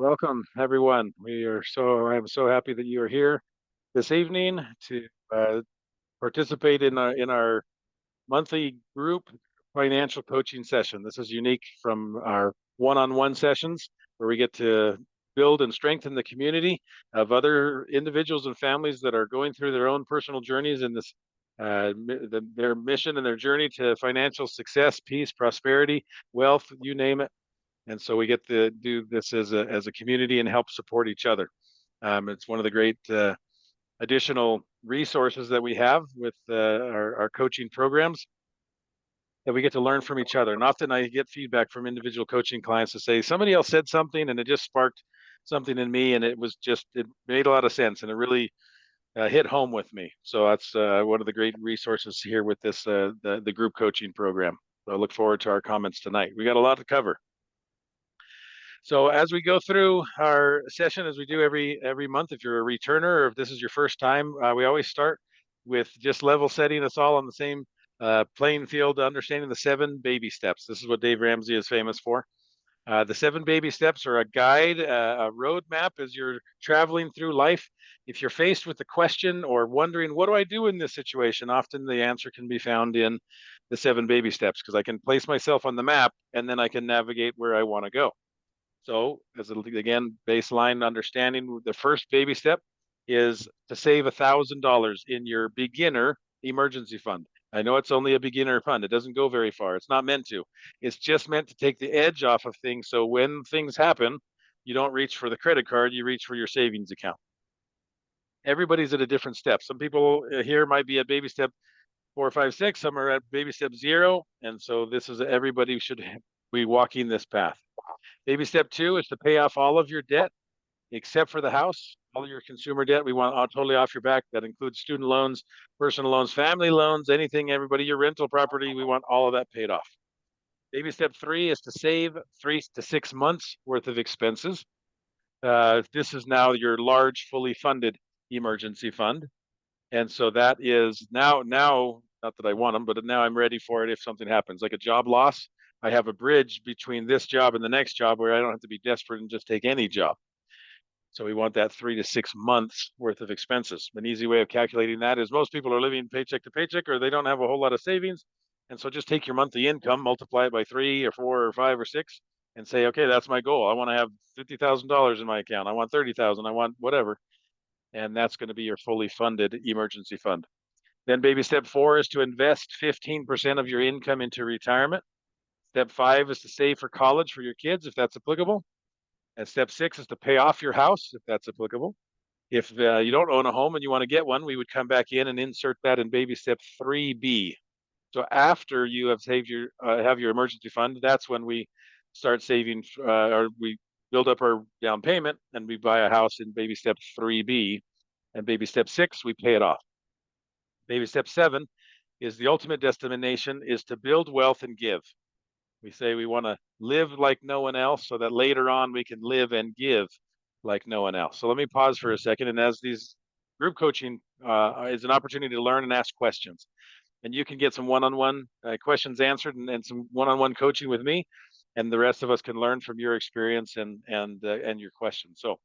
Welcome, everyone. I'm so happy that you are here this evening to participate in our monthly group financial coaching session. This is unique from our one-on-one sessions where we get to build and strengthen the community of other individuals and families that are going through their own personal journeys in this their mission and their journey to financial success, peace, prosperity, wealth, you name it. And so we get to do this as a community and help support each other. It's one of the great additional resources that we have with our coaching programs that we get to learn from each other. And often I get feedback from individual coaching clients to say somebody else said something and it just sparked something in me, and it made a lot of sense and it really hit home with me. So that's one of the great resources here with this the group coaching program. So I look forward to our comments tonight. We got a lot to cover. So as we go through our session, as we do every month, if you're a returner or if this is your first time, we always start with just level setting us all on the same playing field, understanding the 7 baby steps. This is what Dave Ramsey is famous for. The 7 baby steps are a guide, a roadmap as you're traveling through life. If you're faced with a question or wondering, what do I do in this situation? Often the answer can be found in the 7 baby steps because I can place myself on the map and then I can navigate where I want to go. So, again, baseline understanding, the first baby step is to save $1,000 in your beginner emergency fund. I know it's only a beginner fund. It doesn't go very far. It's not meant to. It's just meant to take the edge off of things. So when things happen, you don't reach for the credit card, you reach for your savings account. Everybody's at a different step. Some people here might be at baby step 4, 5, 6. Some are at baby step 0. And so everybody should be walking this path. Baby step 2 is to pay off all of your debt except for the house, all of your consumer debt. We want totally off your back. That includes student loans, personal loans, family loans, anything, everybody, your rental property. We want all of that paid off. Baby step 3 is to save 3 to 6 months worth of expenses. This is now your large, fully funded emergency fund. And so that is now, not that I want them, but now I'm ready for it if something happens, like a job loss. I have a bridge between this job and the next job where I don't have to be desperate and just take any job. So we want that 3 to 6 months worth of expenses. An easy way of calculating that is most people are living paycheck to paycheck or they don't have a whole lot of savings. And so just take your monthly income, multiply it by 3 or 4 or 5 or 6, and say, okay, that's my goal. I want to have $50,000 in my account. I want 30,000. I want whatever. And that's going to be your fully funded emergency fund. Then baby step 4 is to invest 15% of your income into retirement. Step 5 is to save for college for your kids, if that's applicable. And step 6 is to pay off your house, if that's applicable. If you don't own a home and you want to get one, we would come back in and insert that in baby step 3B. So after you have saved have your emergency fund, that's when we start saving, or we build up our down payment and we buy a house in baby step 3B. And baby step 6, we pay it off. Baby step 7 is the ultimate destination, is to build wealth and give. We say we want to live like no one else so that later on we can live and give like no one else. So let me pause for a second. And as these group coaching is an opportunity to learn and ask questions. And you can get some one-on-one questions answered and some one-on-one coaching with me. And the rest of us can learn from your experience and your questions. So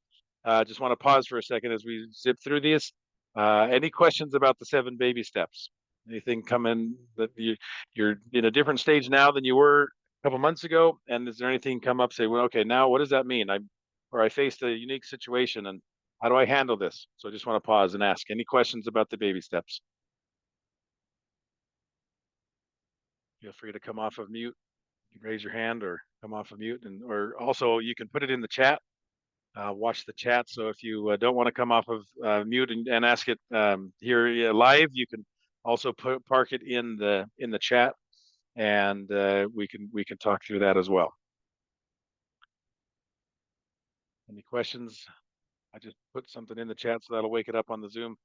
just want to pause for a second as we zip through these. Any questions about the 7 baby steps? Anything come in that you're in a different stage now than you were a couple months ago? And is there anything come up, say, well, okay, now what does that mean? I faced a unique situation and how do I handle this? So I just want to pause and ask any questions about the baby steps. Feel free to come off of mute. You can raise your hand or come off of mute, or also you can put it in the chat. Watch the chat. So if you don't want to come off of mute and ask it here live, you can also park it in the chat, and we can talk through that as well. Any questions? I just put something in the chat, so that'll wake it up on the Zoom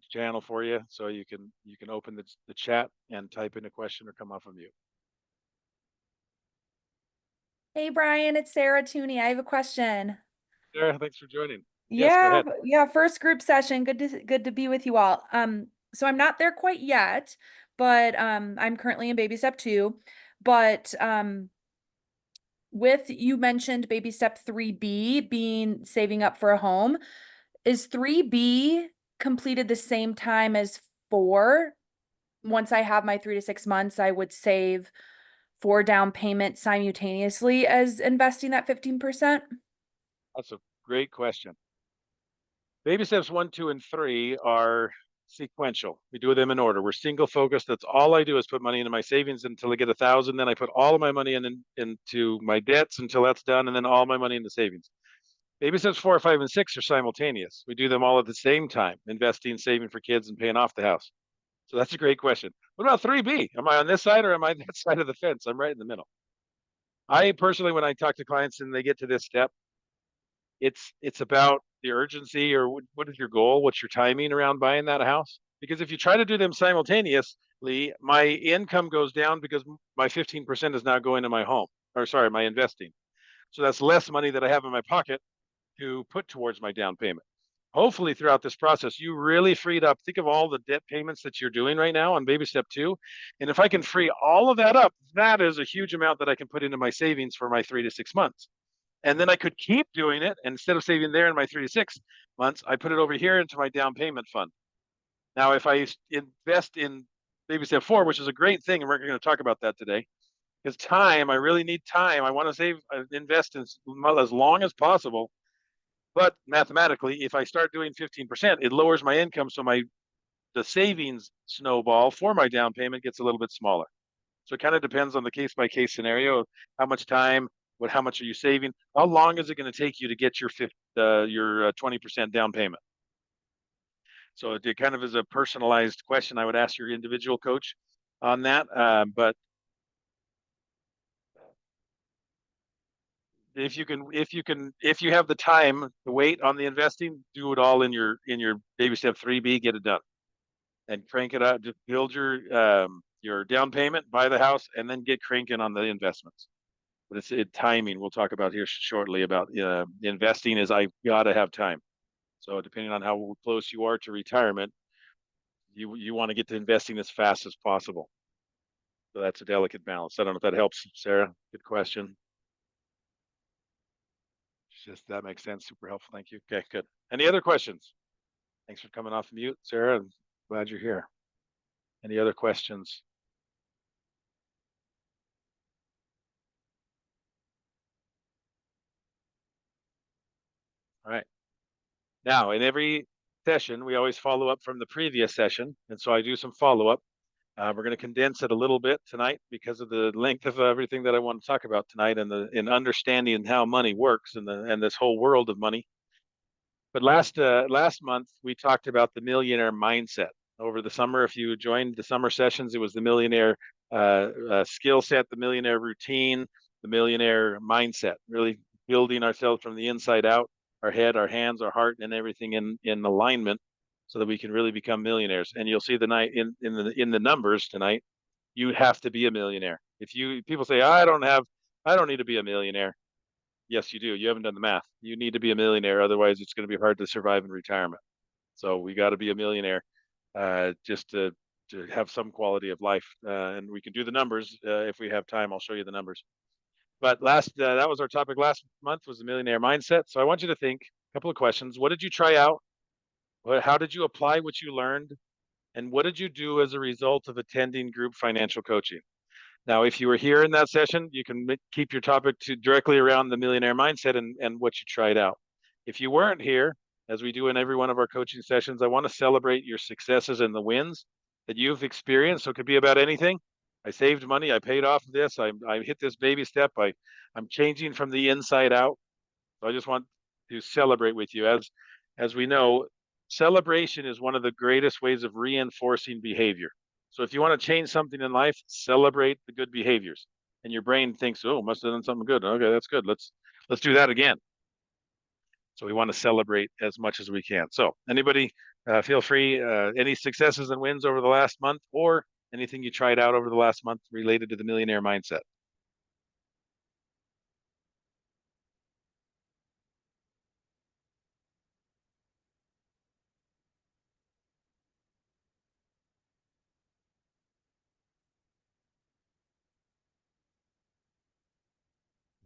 channel for you, so you can open the chat and type in a question or come off of mute. Hey Brian, it's Sarah Tooney. I have a question. Sarah, thanks for joining. Yes, go Yeah, ahead. yeah, first group session. Good to be with you all. So I'm not there quite yet, but I'm currently in baby step 2. But with, you mentioned baby step 3B being saving up for a home. Is 3B completed the same time as 4? Once I have my 3 to 6 months, I would save for down payment simultaneously as investing that 15%? That's a great question. Baby steps 1, 2, and 3 are sequential. We do them in order. We're single focused. That's all I do is put money into my savings until I get 1,000. Then I put all of my money into my debts until that's done, and then all my money into savings. Baby steps 4, 5, and 6 are simultaneous. We do them all at the same time, investing, saving for kids, and paying off the house. So that's a great question. What about 3B? Am I on this side or am I on that side of the fence? I'm right in the middle. I personally, when I talk to clients and they get to this step, it's about the urgency or what is your goal? What's your timing around buying that house? Because if you try to do them simultaneously, my income goes down because my 15% is now going to my home, or sorry, my investing. So that's less money that I have in my pocket to put towards my down payment. Hopefully, throughout this process, you really freed up. Think of all the debt payments that you're doing right now on baby step 2. And if I can free all of that up, that is a huge amount that I can put into my savings for my 3 to 6 months. And then I could keep doing it. And instead of saving there in my 3 to 6 months, I put it over here into my down payment fund. Now, if I invest in baby step 4, which is a great thing, and we're going to talk about that today, is time. I really need time. I want to save, invest in as long as possible. But mathematically, if I start doing 15%, it lowers my income. So the savings snowball for my down payment gets a little bit smaller. So it kind of depends on the case by case scenario. How much time? How much are you saving? How long is it going to take you to get your 20% down payment? So it kind of is a personalized question. I would ask your individual coach on that. But if you have the time to wait on the investing, do it all in your baby step 3B, get it done and crank it out. Just build your down payment, buy the house, and then get cranking on the investments. But it's timing. We'll talk about here shortly about investing. Is I gotta have time. So depending on how close you are to retirement, you want to get to investing as fast as possible. So that's a delicate balance. I don't know if that helps, Sarah. Good question. Just that makes sense. Super helpful. Thank you. Okay, good. Any other questions? Thanks for coming off mute, Sarah. I'm glad you're here. Any other questions? All right. Now, in every session, we always follow up from the previous session. And so I do some follow up. We're going to condense it a little bit tonight because of the length of everything that I want to talk about tonight and in understanding how money works and this whole world of money. But last month we talked about the millionaire mindset. Over the summer, if you joined the summer sessions, it was the millionaire skill set, the millionaire routine, the millionaire mindset. Really building ourselves from the inside out, our head, our hands, our heart, and everything in alignment, so that we can really become millionaires. And you'll see the night in the numbers tonight. You have to be a millionaire. If people say I don't need to be a millionaire. Yes, you do. You haven't done the math. You need to be a millionaire, otherwise it's going to be hard to survive in retirement. So we got to be a millionaire just to have some quality of life. And we can do the numbers if we have time. I'll show you the numbers. But that was our topic last month, was the millionaire mindset. So I want you to think a couple of questions. What did you try out? How did you apply what you learned? And what did you do as a result of attending group financial coaching? Now, if you were here in that session, you can keep your topic directly around the millionaire mindset and what you tried out. If you weren't here, as we do in every one of our coaching sessions, I want to celebrate your successes and the wins that you've experienced. So it could be about anything. I saved money. I paid off this. I hit this baby step. I'm changing from the inside out. So I just want to celebrate with you. As we know, celebration is one of the greatest ways of reinforcing behavior. So if you want to change something in life, celebrate the good behaviors. And your brain thinks, "Oh, must have done something good. Okay, that's good. Let's do that again." So we want to celebrate as much as we can. So anybody, feel free. Any successes and wins over the last month, or anything you tried out over the last month related to the millionaire mindset?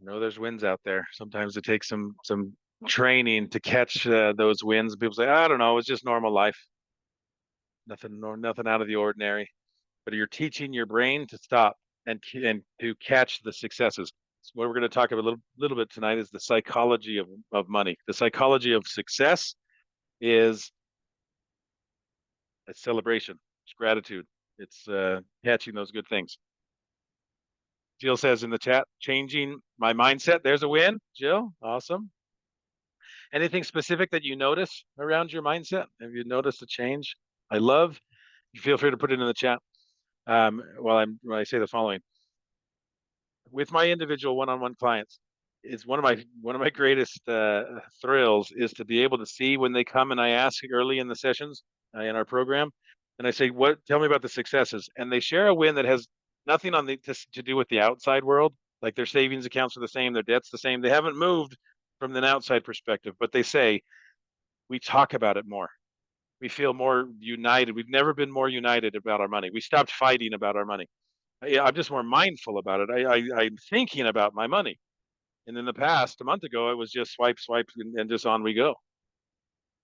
I know there's wins out there. Sometimes it takes some training to catch those wins. People say, I don't know, it's just normal life. Nothing out of the ordinary. But you're teaching your brain to stop and to catch the successes. So what we're going to talk about a little bit tonight is the psychology of money. The psychology of success is a celebration. It's gratitude. It's catching those good things. Jill says in the chat, changing my mindset. There's a win, Jill. Awesome. Anything specific that you notice around your mindset? Have you noticed a change? I love. Feel free to put it in the chat. When I say the following, with my individual one-on-one clients, is one of my greatest thrills is to be able to see when they come and I ask early in the sessions in our program, and I say, "What? Tell me about the successes," and they share a win that has nothing to do with the outside world. Like their savings accounts are the same, their debt's the same. They haven't moved from an outside perspective, but they say we talk about it more. We feel more united. We've never been more united about our money. We stopped fighting about our money. I'm just more mindful about it. I'm thinking about my money. And in the past, a month ago, it was just swipe, swipe, and just on we go.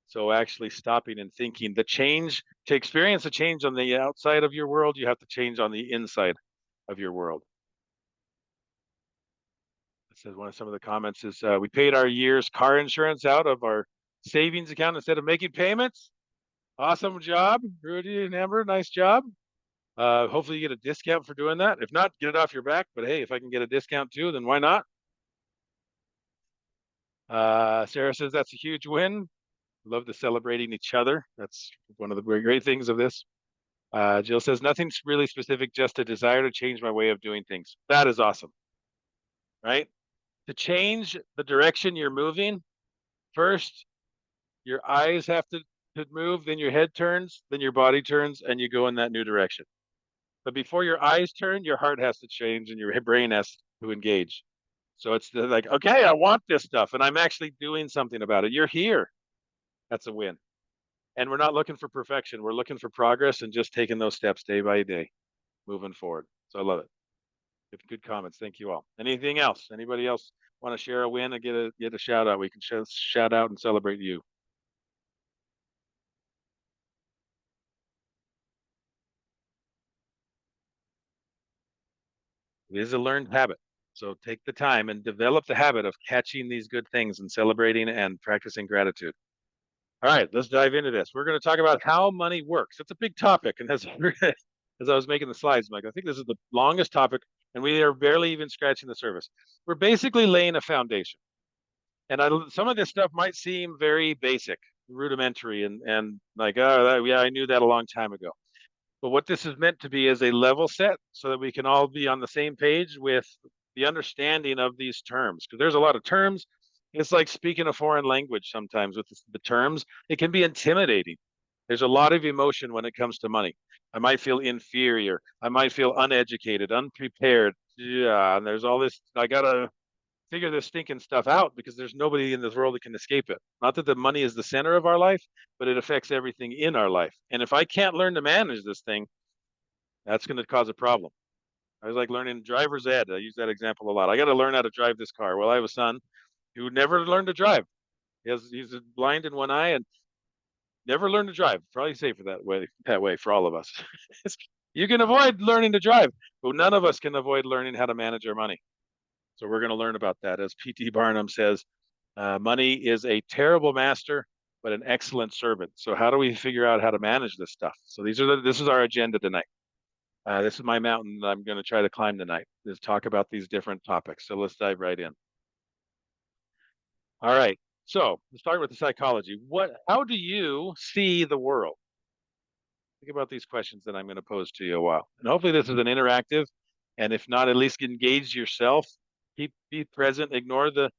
So actually stopping and thinking, the change, to experience a change on the outside of your world, you have to change on the inside of your world. It says one of some of the comments is we paid our year's car insurance out of our savings account instead of making payments. Awesome job, Rudy and Amber. Nice job. Hopefully you get a discount for doing that. If not, get it off your back. But hey, if I can get a discount too, then why not? Sarah says that's a huge win. Love the celebrating each other. That's one of the great things of this. Jill says nothing's really specific, just a desire to change my way of doing things. That is awesome, right? To change the direction you're moving, first your eyes have to move, then your head turns, then your body turns, and you go in that new direction. But before your eyes turn, your heart has to change and your brain has to engage. So it's like, okay, I want this stuff and I'm actually doing something about it. You're here. That's a win. And we're not looking for perfection. We're looking for progress and just taking those steps day by day, moving forward. So I love it. Good comments. Thank you all. Anything else? Anybody else want to share a win and get a shout out? We can shout out and celebrate you. It is a learned habit. So take the time and develop the habit of catching these good things and celebrating and practicing gratitude. All right, let's dive into this. We're going to talk about how money works. It's a big topic. And as I was making the slides, Mike, I think this is the longest topic, and we are barely even scratching the surface. We're basically laying a foundation. And some of this stuff might seem very basic, rudimentary, and like, oh, yeah, I knew that a long time ago. But what this is meant to be is a level set so that we can all be on the same page with the understanding of these terms. Because there's a lot of terms. It's like speaking a foreign language sometimes with the terms. It can be intimidating. There's a lot of emotion when it comes to money. I might feel inferior. I might feel uneducated, unprepared. Yeah, and there's all this. I gotta figure this stinking stuff out because there's nobody in this world that can escape it. Not that the money is the center of our life, but it affects everything in our life. And if I can't learn to manage this thing, that's going to cause a problem. I was like learning driver's ed. I use that example a lot. I got to learn how to drive this car. Well, I have a son who never learned to drive. He's blind in one eye and never learned to drive. Probably safer that way for all of us. You can avoid learning to drive, but none of us can avoid learning how to manage our money. So we're going to learn about that. As P.T. Barnum says, money is a terrible master, but an excellent servant. So how do we figure out how to manage this stuff? So this is our agenda tonight. This is my mountain that I'm going to try to climb tonight, is talk about these different topics. So let's dive right in. All right. So let's start with the psychology. How do you see the world? Think about these questions that I'm going to pose to you a while. And hopefully this is an interactive, and if not, at least engage yourself. Be present, ignore the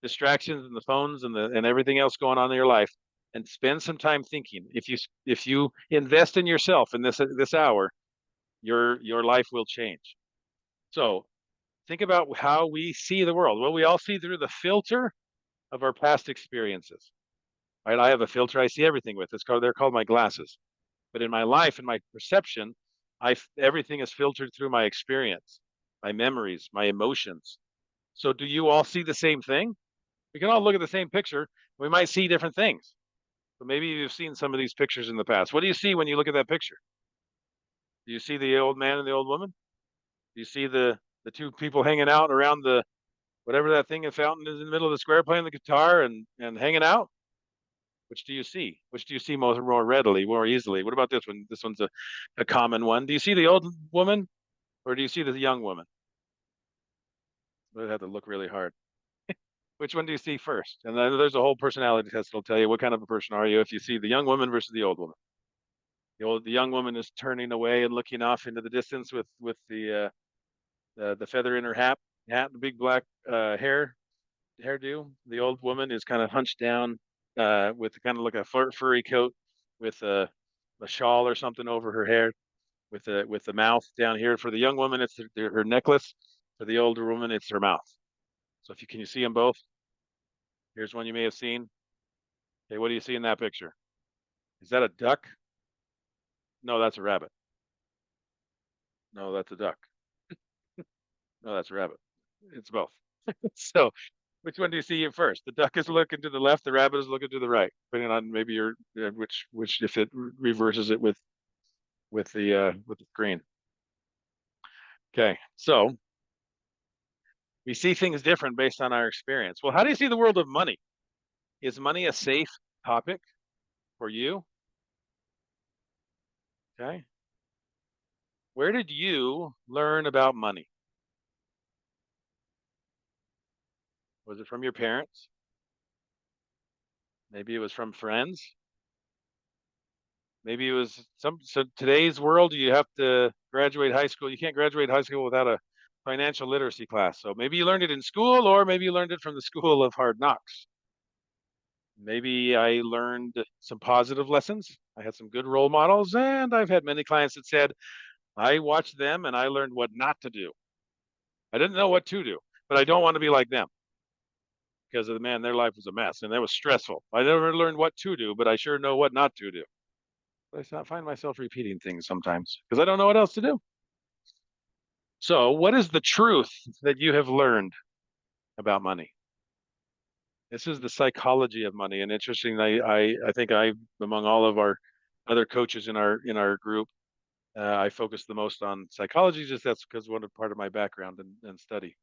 distractions and the phones and everything else going on in your life, and spend some time thinking. If you invest in yourself in this hour, your life will change. So think about how we see the world. Well, we all see through the filter of our past experiences. Right? I have a filter I see everything with. They're called my glasses. But in my life, in my perception, everything is filtered through my experience, my memories, my emotions. So do you all see the same thing? We can all look at the same picture. We might see different things. But maybe you've seen some of these pictures in the past. What do you see when you look at that picture? Do you see the old man and the old woman? Do you see the two people hanging out around the whatever that thing in fountain is in the middle of the square playing the guitar and hanging out? Which do you see? Which do you see more readily, more easily? What about this one? This one's a common one. Do you see the old woman or do you see the young woman? I have to look really hard. Which one do you see first? And then there's a whole personality test that'll tell you what kind of a person are you if you see the young woman versus the old woman. The young woman is turning away and looking off into the distance with the feather in her hat, the big black hairdo. The old woman is kind of hunched down with kind of like a furry coat with a shawl or something over her hair with the mouth down here. For the young woman, it's her necklace. For the older woman, it's her mouth. So if you can you see them both? Here's one you may have seen. Okay, what do you see in that picture? Is that a duck? No, that's a rabbit. No, that's a duck. No, that's a rabbit. It's both. So which one do you see at first? The duck is looking to the left, the rabbit is looking to the right, depending on maybe your which if it reverses it with the screen. Okay, so we see things different based on our experience. Well, how do you see the world of money? Is money a safe topic for you? Okay. Where did you learn about money? Was it from your parents? Maybe it was from friends. Maybe it was so today's world, you have to graduate high school. You can't graduate high school without a financial literacy class. So maybe you learned it in school, or maybe you learned it from the school of hard knocks. Maybe I learned some positive lessons. I had some good role models, and I've had many clients that said, I watched them and I learned what not to do. I didn't know what to do, but I don't want to be like them because of the man, their life was a mess and that was stressful. I never learned what to do, but I sure know what not to do. I find myself repeating things sometimes because I don't know what else to do. So, what is the truth that you have learned about money? This is the psychology of money, and interesting. I think among all of our other coaches in our group, I focus the most on psychology. Just that's because one part of my background and study.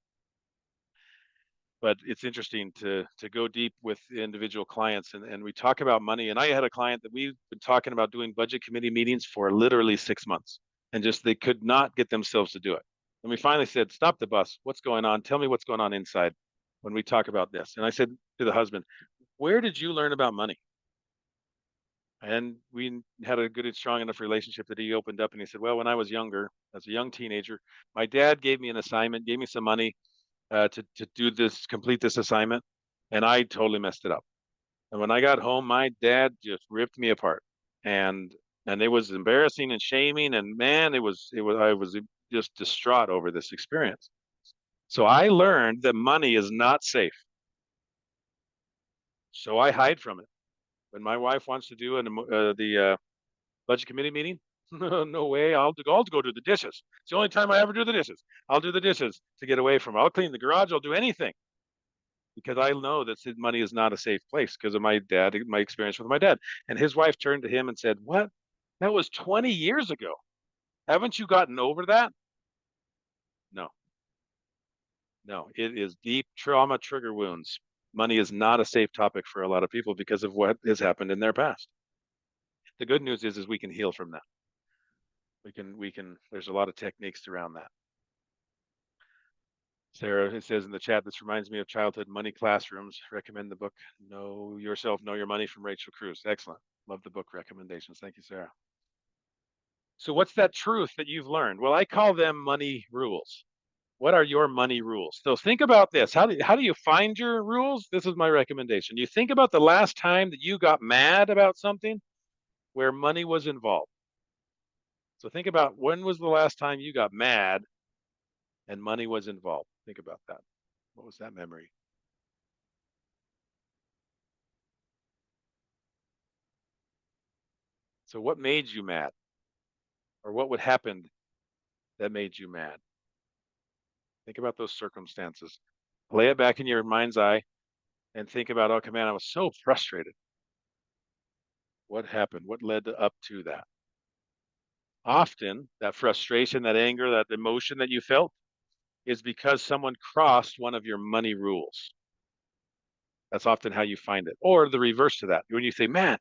But it's interesting to go deep with individual clients, and we talk about money. And I had a client that we've been talking about doing budget committee meetings for literally 6 months, and just they could not get themselves to do it. And we finally said, "Stop the bus. What's going on? Tell me what's going on inside when we talk about this." And I said to the husband, "Where did you learn about money?" And we had a good and strong enough relationship that he opened up and he said, "Well, when I was younger, as a young teenager, my dad gave me an assignment, gave me some money to do this, complete this assignment, and I totally messed it up. And when I got home, my dad just ripped me apart, and it was embarrassing and shaming, and man, it was I was just distraught over this experience. So I learned that money is not safe. So I hide from it. When my wife wants to do the budget committee meeting, no way, I'll go do the dishes. It's the only time I ever do the dishes. I'll do the dishes to get away from it. I'll clean the garage. I'll do anything because I know that money is not a safe place because of my experience with my dad. And his wife turned to him and said, "What? That was 20 years ago. Haven't you gotten over that?" No, no, it is deep trauma trigger wounds. Money is not a safe topic for a lot of people because of what has happened in their past. The good news is we can heal from that. There's a lot of techniques around that. Sarah, it says in the chat, this reminds me of childhood money classrooms. Recommend the book Know Yourself, Know Your Money from Rachel Cruz. Excellent. Love the book recommendations. Thank you, Sarah. So what's that truth that you've learned? Well, I call them money rules. What are your money rules? So think about this. How do you find your rules? This is my recommendation. You think about the last time that you got mad about something where money was involved. So think about when was the last time you got mad and money was involved. Think about that. What was that memory? So what made you mad? Or what would happen that made you mad? Think about those circumstances. Play it back in your mind's eye and think about, okay, man, I was so frustrated. What happened? What led up to that? Often that frustration, that anger, that emotion that you felt is because someone crossed one of your money rules. That's often how you find it. Or the reverse to that. When you say, man,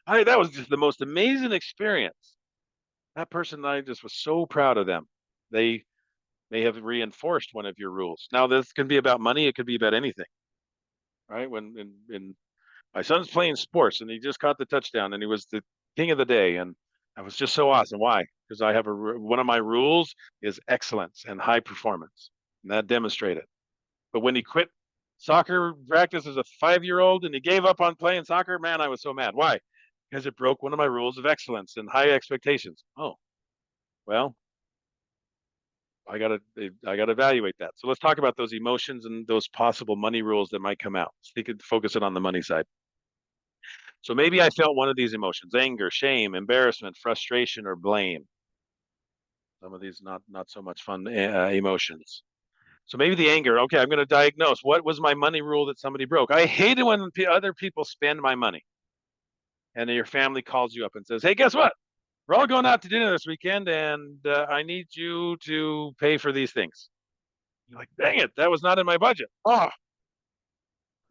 that was just the most amazing experience. That person, I just was so proud of them. They may have reinforced one of your rules. Now, this can be about money. It could be about anything, right? When in my son's playing sports and he just caught the touchdown and he was the king of the day. And I was just so awesome. Why? Because I have one of my rules is excellence and high performance. And that demonstrated. But when he quit soccer practice as a 5-year-old and he gave up on playing soccer, man, I was so mad. Why? Because it broke one of my rules of excellence and high expectations. Oh, well, I gotta evaluate that. So let's talk about those emotions and those possible money rules that might come out. So you could focus it on the money side. So maybe I felt one of these emotions: anger, shame, embarrassment, frustration, or blame. Some of these not so much fun emotions. So maybe the anger. Okay, I'm going to diagnose what was my money rule that somebody broke. I hate it when other people spend my money, and then your family calls you up and says, "Hey, guess what? We're all going out to dinner this weekend, and I need you to pay for these things." You're like, "Dang it, that was not in my budget." Oh, I'm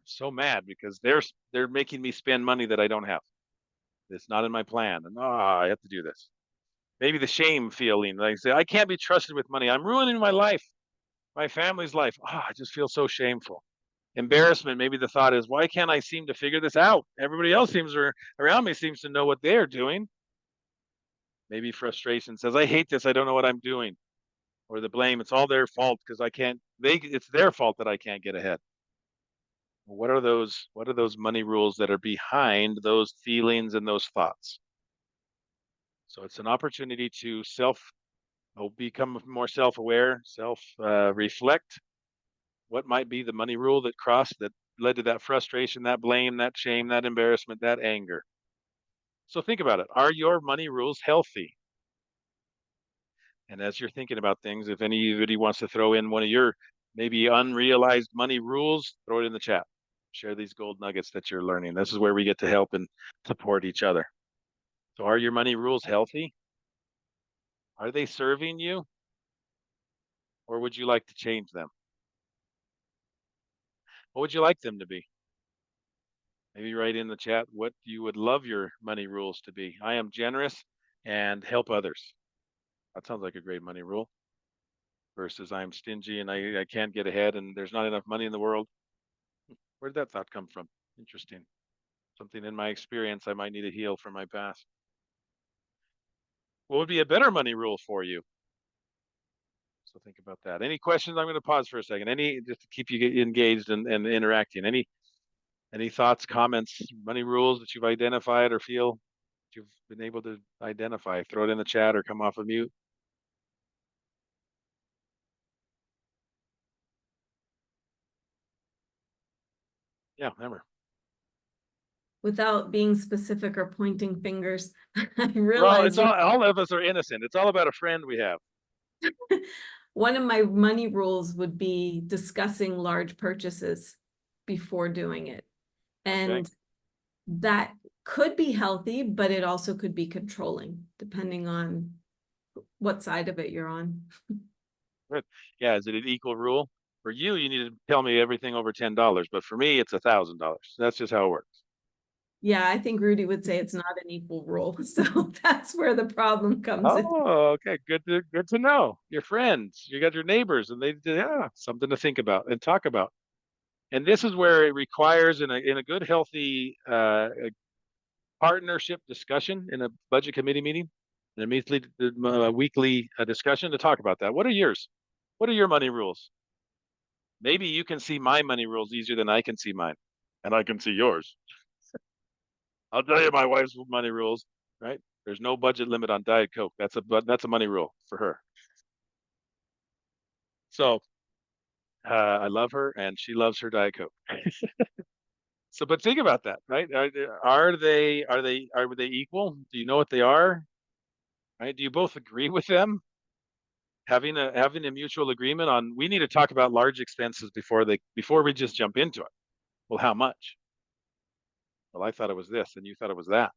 so mad because they're making me spend money that I don't have. It's not in my plan, and I have to do this. Maybe the shame feeling, like say, I can't be trusted with money. I'm ruining my life, my family's life. I just feel so shameful. Embarrassment, maybe the thought is, why can't I seem to figure this out? Everybody else around me seems to know what they're doing. Maybe frustration says, I hate this. I don't know what I'm doing. Or the blame, it's all their fault because I can't, it's their fault that I can't get ahead. What are those money rules that are behind those feelings and those thoughts? So it's an opportunity to become more self-aware, reflect. What might be the money rule that crossed that led to that frustration, that blame, that shame, that embarrassment, that anger? So think about it. Are your money rules healthy? And as you're thinking about things, if anybody wants to throw in one of your maybe unrealized money rules, throw it in the chat. Share these gold nuggets that you're learning. This is where we get to help and support each other. So are your money rules healthy? Are they serving you? Or would you like to change them? What would you like them to be? Maybe write in the chat what you would love your money rules to be. I am generous and help others. That sounds like a great money rule. Versus I'm stingy and I can't get ahead and there's not enough money in the world. Where did that thought come from? Interesting. Something in my experience I might need to heal from my past. What would be a better money rule for you? So think about that. Any questions? I'm going to pause for a second. Any just to keep you engaged and interacting. Any thoughts, comments, money rules that you've identified or feel that you've been able to identify? Throw it in the chat or come off of mute. Yeah, remember. Without being specific or pointing fingers, I Well, realize it's all of us are innocent. It's all about a friend we have. one of my money rules would be discussing large purchases before doing it. And Okay. that could be healthy, but it also could be controlling, depending on what side of it you're on. Good. Yeah, is it an equal rule? For you, you need to tell me everything over $10, but for me, it's $1,000. That's just how it works. Yeah, I think Rudy would say it's not an equal rule. So that's where the problem comes in. Oh, okay. Good to know. Your friends, you got your neighbors, and something to think about and talk about. And this is where it requires in a good, healthy partnership discussion in a budget committee meeting, an immediately weekly discussion to talk about that. What are yours? What are your money rules? Maybe you can see my money rules easier than I can see mine, and I can see yours. I'll tell you my wife's money rules, right? There's no budget limit on Diet Coke. That's a money rule for her. So I love her, and she loves her Diet Coke. So, but think about that, right? Are they equal? Do you know what they are? Right? Do you both agree with them? having a mutual agreement on, we need to talk about large expenses before we just jump into it. Well, how much? Well, I thought it was this and you thought it was that.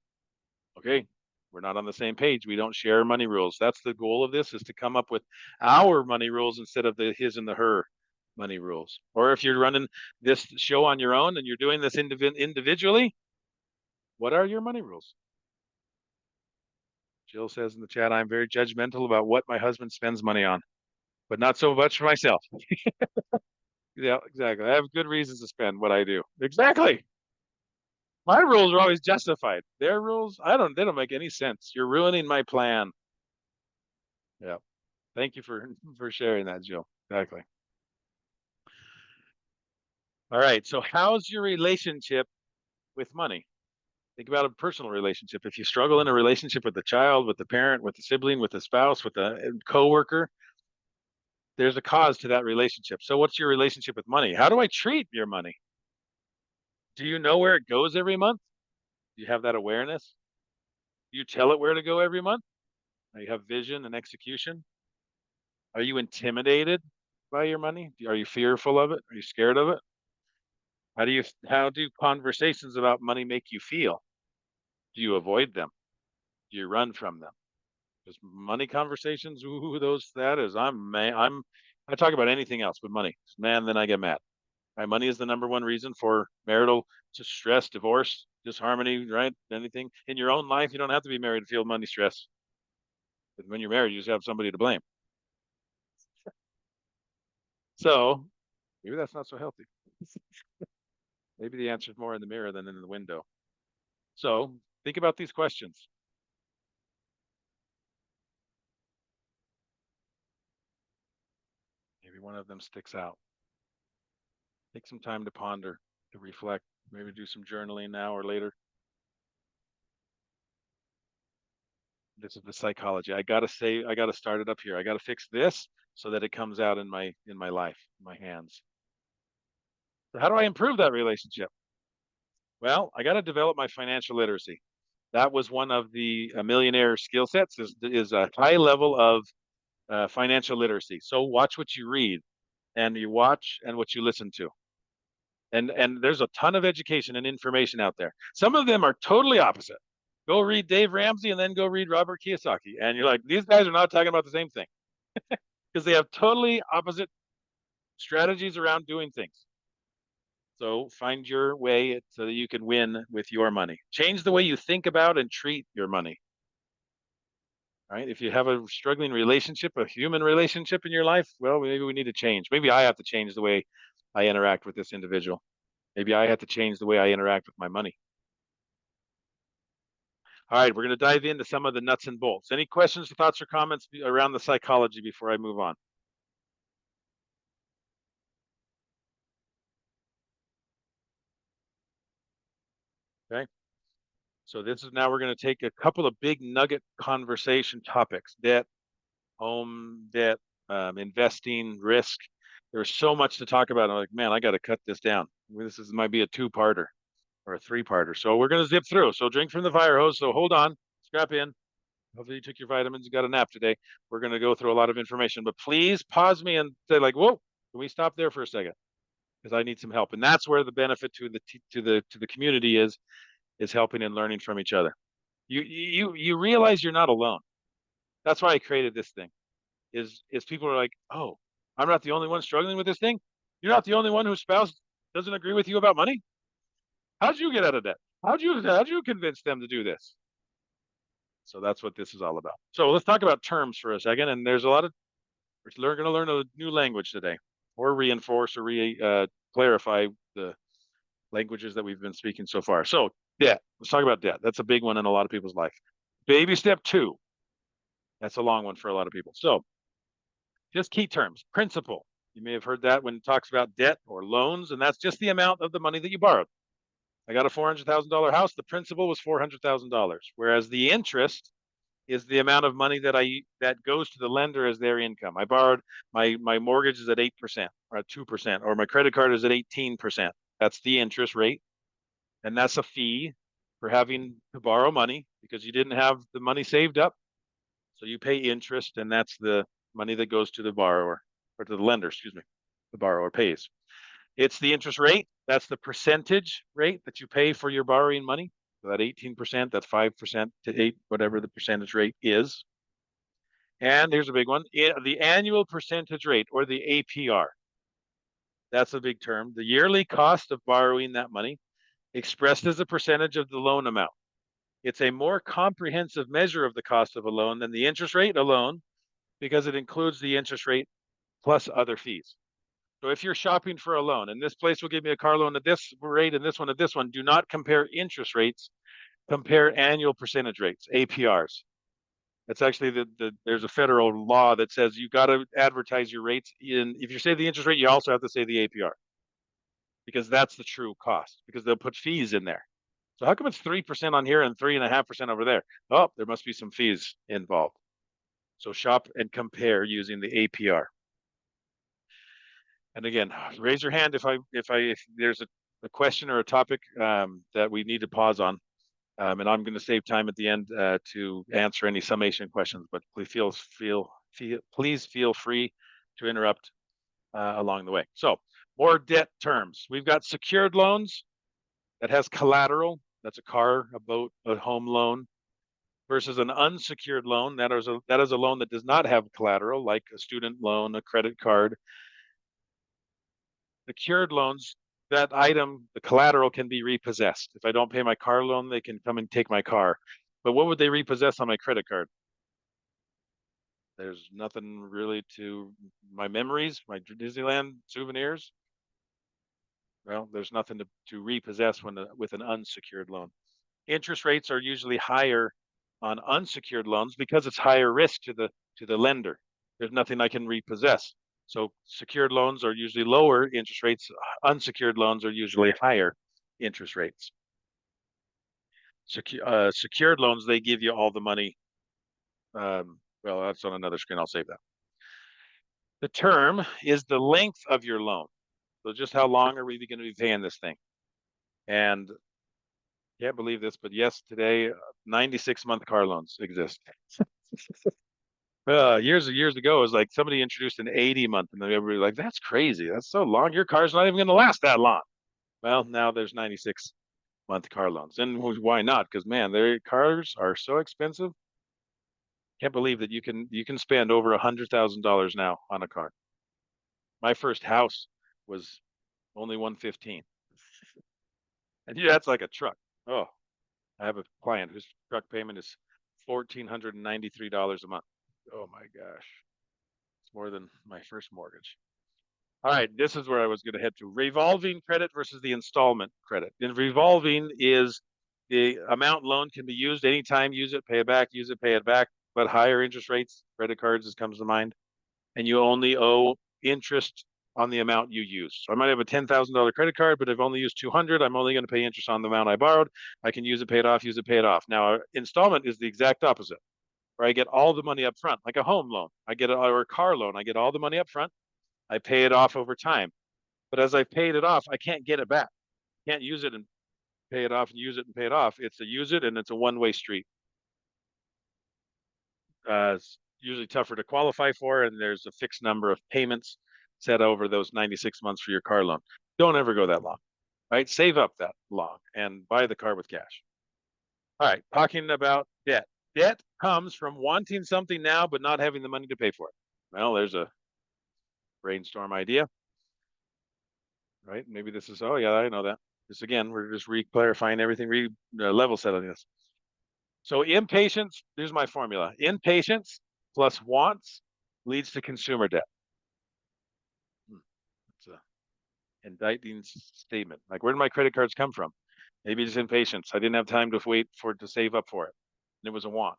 Okay, we're not on the same page. We don't share money rules. That's the goal of this, is to come up with our money rules instead of the his and the her money rules. Or if you're running this show on your own and you're doing this individually, what are your money rules? Jill says in the chat, I'm very judgmental about what my husband spends money on, but not so much for myself. Yeah, exactly. I have good reasons to spend what I do. Exactly. My rules are always justified. Their rules, they don't make any sense. You're ruining my plan. Yeah. Thank you for sharing that, Jill. Exactly. All right. So how's your relationship with money? Think about a personal relationship. If you struggle in a relationship with the child, with the parent, with the sibling, with the spouse, with a coworker, there's a cause to that relationship. So what's your relationship with money? How do I treat your money? Do you know where it goes every month? Do you have that awareness? Do you tell it where to go every month? Do you have vision and execution? Are you intimidated by your money? Are you fearful of it? Are you scared of it? How do conversations about money make you feel? Do you avoid them? Do you run from them? Because money conversations, ooh, I talk about anything else but money. Man, then I get mad. Right? Money is the number one reason for marital stress, divorce, disharmony, right? Anything in your own life, you don't have to be married to feel money stress. But when you're married, you just have somebody to blame. So maybe that's not so healthy. Maybe the answer is more in the mirror than in the window. So think about these questions. Maybe one of them sticks out. Take some time to ponder, to reflect, maybe do some journaling now or later. This is the psychology. I gotta start it up here. I gotta fix this so that it comes out in my life, in my hands. So how do I improve that relationship? Well, I gotta develop my financial literacy. That was one of the millionaire skill sets, is a high level of financial literacy. So watch what you read, and you watch and what you listen to. And there's a ton of education and information out there. Some of them are totally opposite. Go read Dave Ramsey and then go read Robert Kiyosaki. And you're like, these guys are not talking about the same thing because they have totally opposite strategies around doing things. So find your way so that you can win with your money. Change the way you think about and treat your money. Right? If you have a struggling relationship, a human relationship in your life, well, maybe we need to change. Maybe I have to change the way I interact with this individual. Maybe I have to change the way I interact with my money. All right, we're going to dive into some of the nuts and bolts. Any questions, thoughts, or comments around the psychology before I move on? Okay. So this is now we're going to take a couple of big nugget conversation topics: debt, home debt, investing, risk. There's so much to talk about. I'm like, man, I got to cut this down. Might be a two-parter or a three-parter. So we're going to zip through. So drink from the fire hose. So hold on, strap in. Hopefully you took your vitamins, you got a nap today. We're going to go through a lot of information, but please pause me and say like, whoa, can we stop there for a second? Because I need some help. And that's where the benefit to the community is helping and learning from each other. You realize you're not alone. That's why I created this thing. Is people are like, oh, I'm not the only one struggling with this thing. You're not the only one whose spouse doesn't agree with you about money. How'd you get out of debt? How'd you convince them to do this? So that's what this is all about. So let's talk about terms for a second. And there's we're going to learn a new language today, or reinforce or clarify the languages that we've been speaking so far. So debt. Let's talk about debt. That's a big one in a lot of people's life. Baby step 2. That's a long one for a lot of people. So just key terms. Principal. You may have heard that when it talks about debt or loans, and that's just the amount of the money that you borrowed. I got a $400,000 house. The principal was $400,000, whereas the interest is the amount of money that goes to the lender as their income. I borrowed my mortgage is at 8% or at 2%, or my credit card is at 18%. That's the interest rate, and that's a fee for having to borrow money because you didn't have the money saved up. So you pay interest, and that's the money that goes to the borrower or to the lender, excuse me, the borrower pays. It's the interest rate. That's the percentage rate that you pay for your borrowing money. So that 18%, that's 5% to 8, whatever the percentage rate is. And here's a big one, the annual percentage rate, or the APR. That's a big term. The yearly cost of borrowing that money expressed as a percentage of the loan amount. It's a more comprehensive measure of the cost of a loan than the interest rate alone, because it includes the interest rate plus other fees. So if you're shopping for a loan, and this place will give me a car loan at this rate and this one at this one, do not compare interest rates, compare annual percentage rates, APRs. It's actually there's a federal law that says you got to advertise your rates in, if you say the interest rate, you also have to say the APR, because that's the true cost, because they'll put fees in there. So how come it's 3% on here and 3.5% over there? Oh, there must be some fees involved. So shop and compare using the APR. And again, raise your hand if there's a question or a topic that we need to pause on. And I'm going to save time at the end to answer any summation questions, but please feel free to interrupt along the way. So more debt terms. We've got secured loans that has collateral. That's a car, a boat, a home loan, versus an unsecured loan. That is a loan that does not have collateral, like a student loan, a credit card. Secured loans, that item, the collateral can be repossessed. If I don't pay my car loan, they can come and take my car. But what would they repossess on my credit card? There's nothing really to my memories, my Disneyland souvenirs. Well, there's nothing to repossess with an unsecured loan. Interest rates are usually higher on unsecured loans because it's higher risk to the lender. There's nothing I can repossess. So secured loans are usually lower interest rates. Unsecured loans are usually higher interest rates. Secured loans, they give you all the money. Well, that's on another screen. I'll save that. The term is the length of your loan. So just how long are we going to be paying this thing? And can't believe this, but yes, today 96-month car loans exist. Years ago, it was like somebody introduced an 80-month, and then everybody was like, "That's crazy. That's so long. Your car's not even going to last that long." Well, now there's 96-month car loans, and why not? Because man, their cars are so expensive. Can't believe that you can spend over $100,000 now on a car. My first house was only 115, and yeah, that's like a truck. Oh, I have a client whose truck payment is $1,493 a month. Oh my gosh. It's more than my first mortgage. All right, this is where I was going to head to. Revolving credit versus the installment credit. And revolving is the amount loan can be used anytime, use it, pay it back, use it, pay it back, but higher interest rates, credit cards, as comes to mind. And you only owe interest on the amount you use. So I might have a $10,000 credit card, but I've only used 200. I'm only going to pay interest on the amount I borrowed. I can use it, pay it off, use it, pay it off. Now, installment is the exact opposite, where I get all the money up front, like a home loan. Or a car loan. I get all the money up front. I pay it off over time. But as I've paid it off, I can't get it back. Can't use it and pay it off and use it and pay it off. It's a use it and it's a one-way street. It's usually tougher to qualify for, and there's a fixed number of payments set over those 96 months for your car loan. Don't ever go that long, right? Save up that long and buy the car with cash. All right, talking about debt. Debt comes from wanting something now, but not having the money to pay for it. Well, there's a brainstorm idea, right? Maybe this is, oh yeah, I know that. This again, we're just re-clarifying everything, level setting this. So impatience, here's my formula. Impatience plus wants leads to consumer debt. It's a indicting statement. Like, where did my credit cards come from? Maybe it's impatience. I didn't have time to wait for it to save up for it. And it was a want.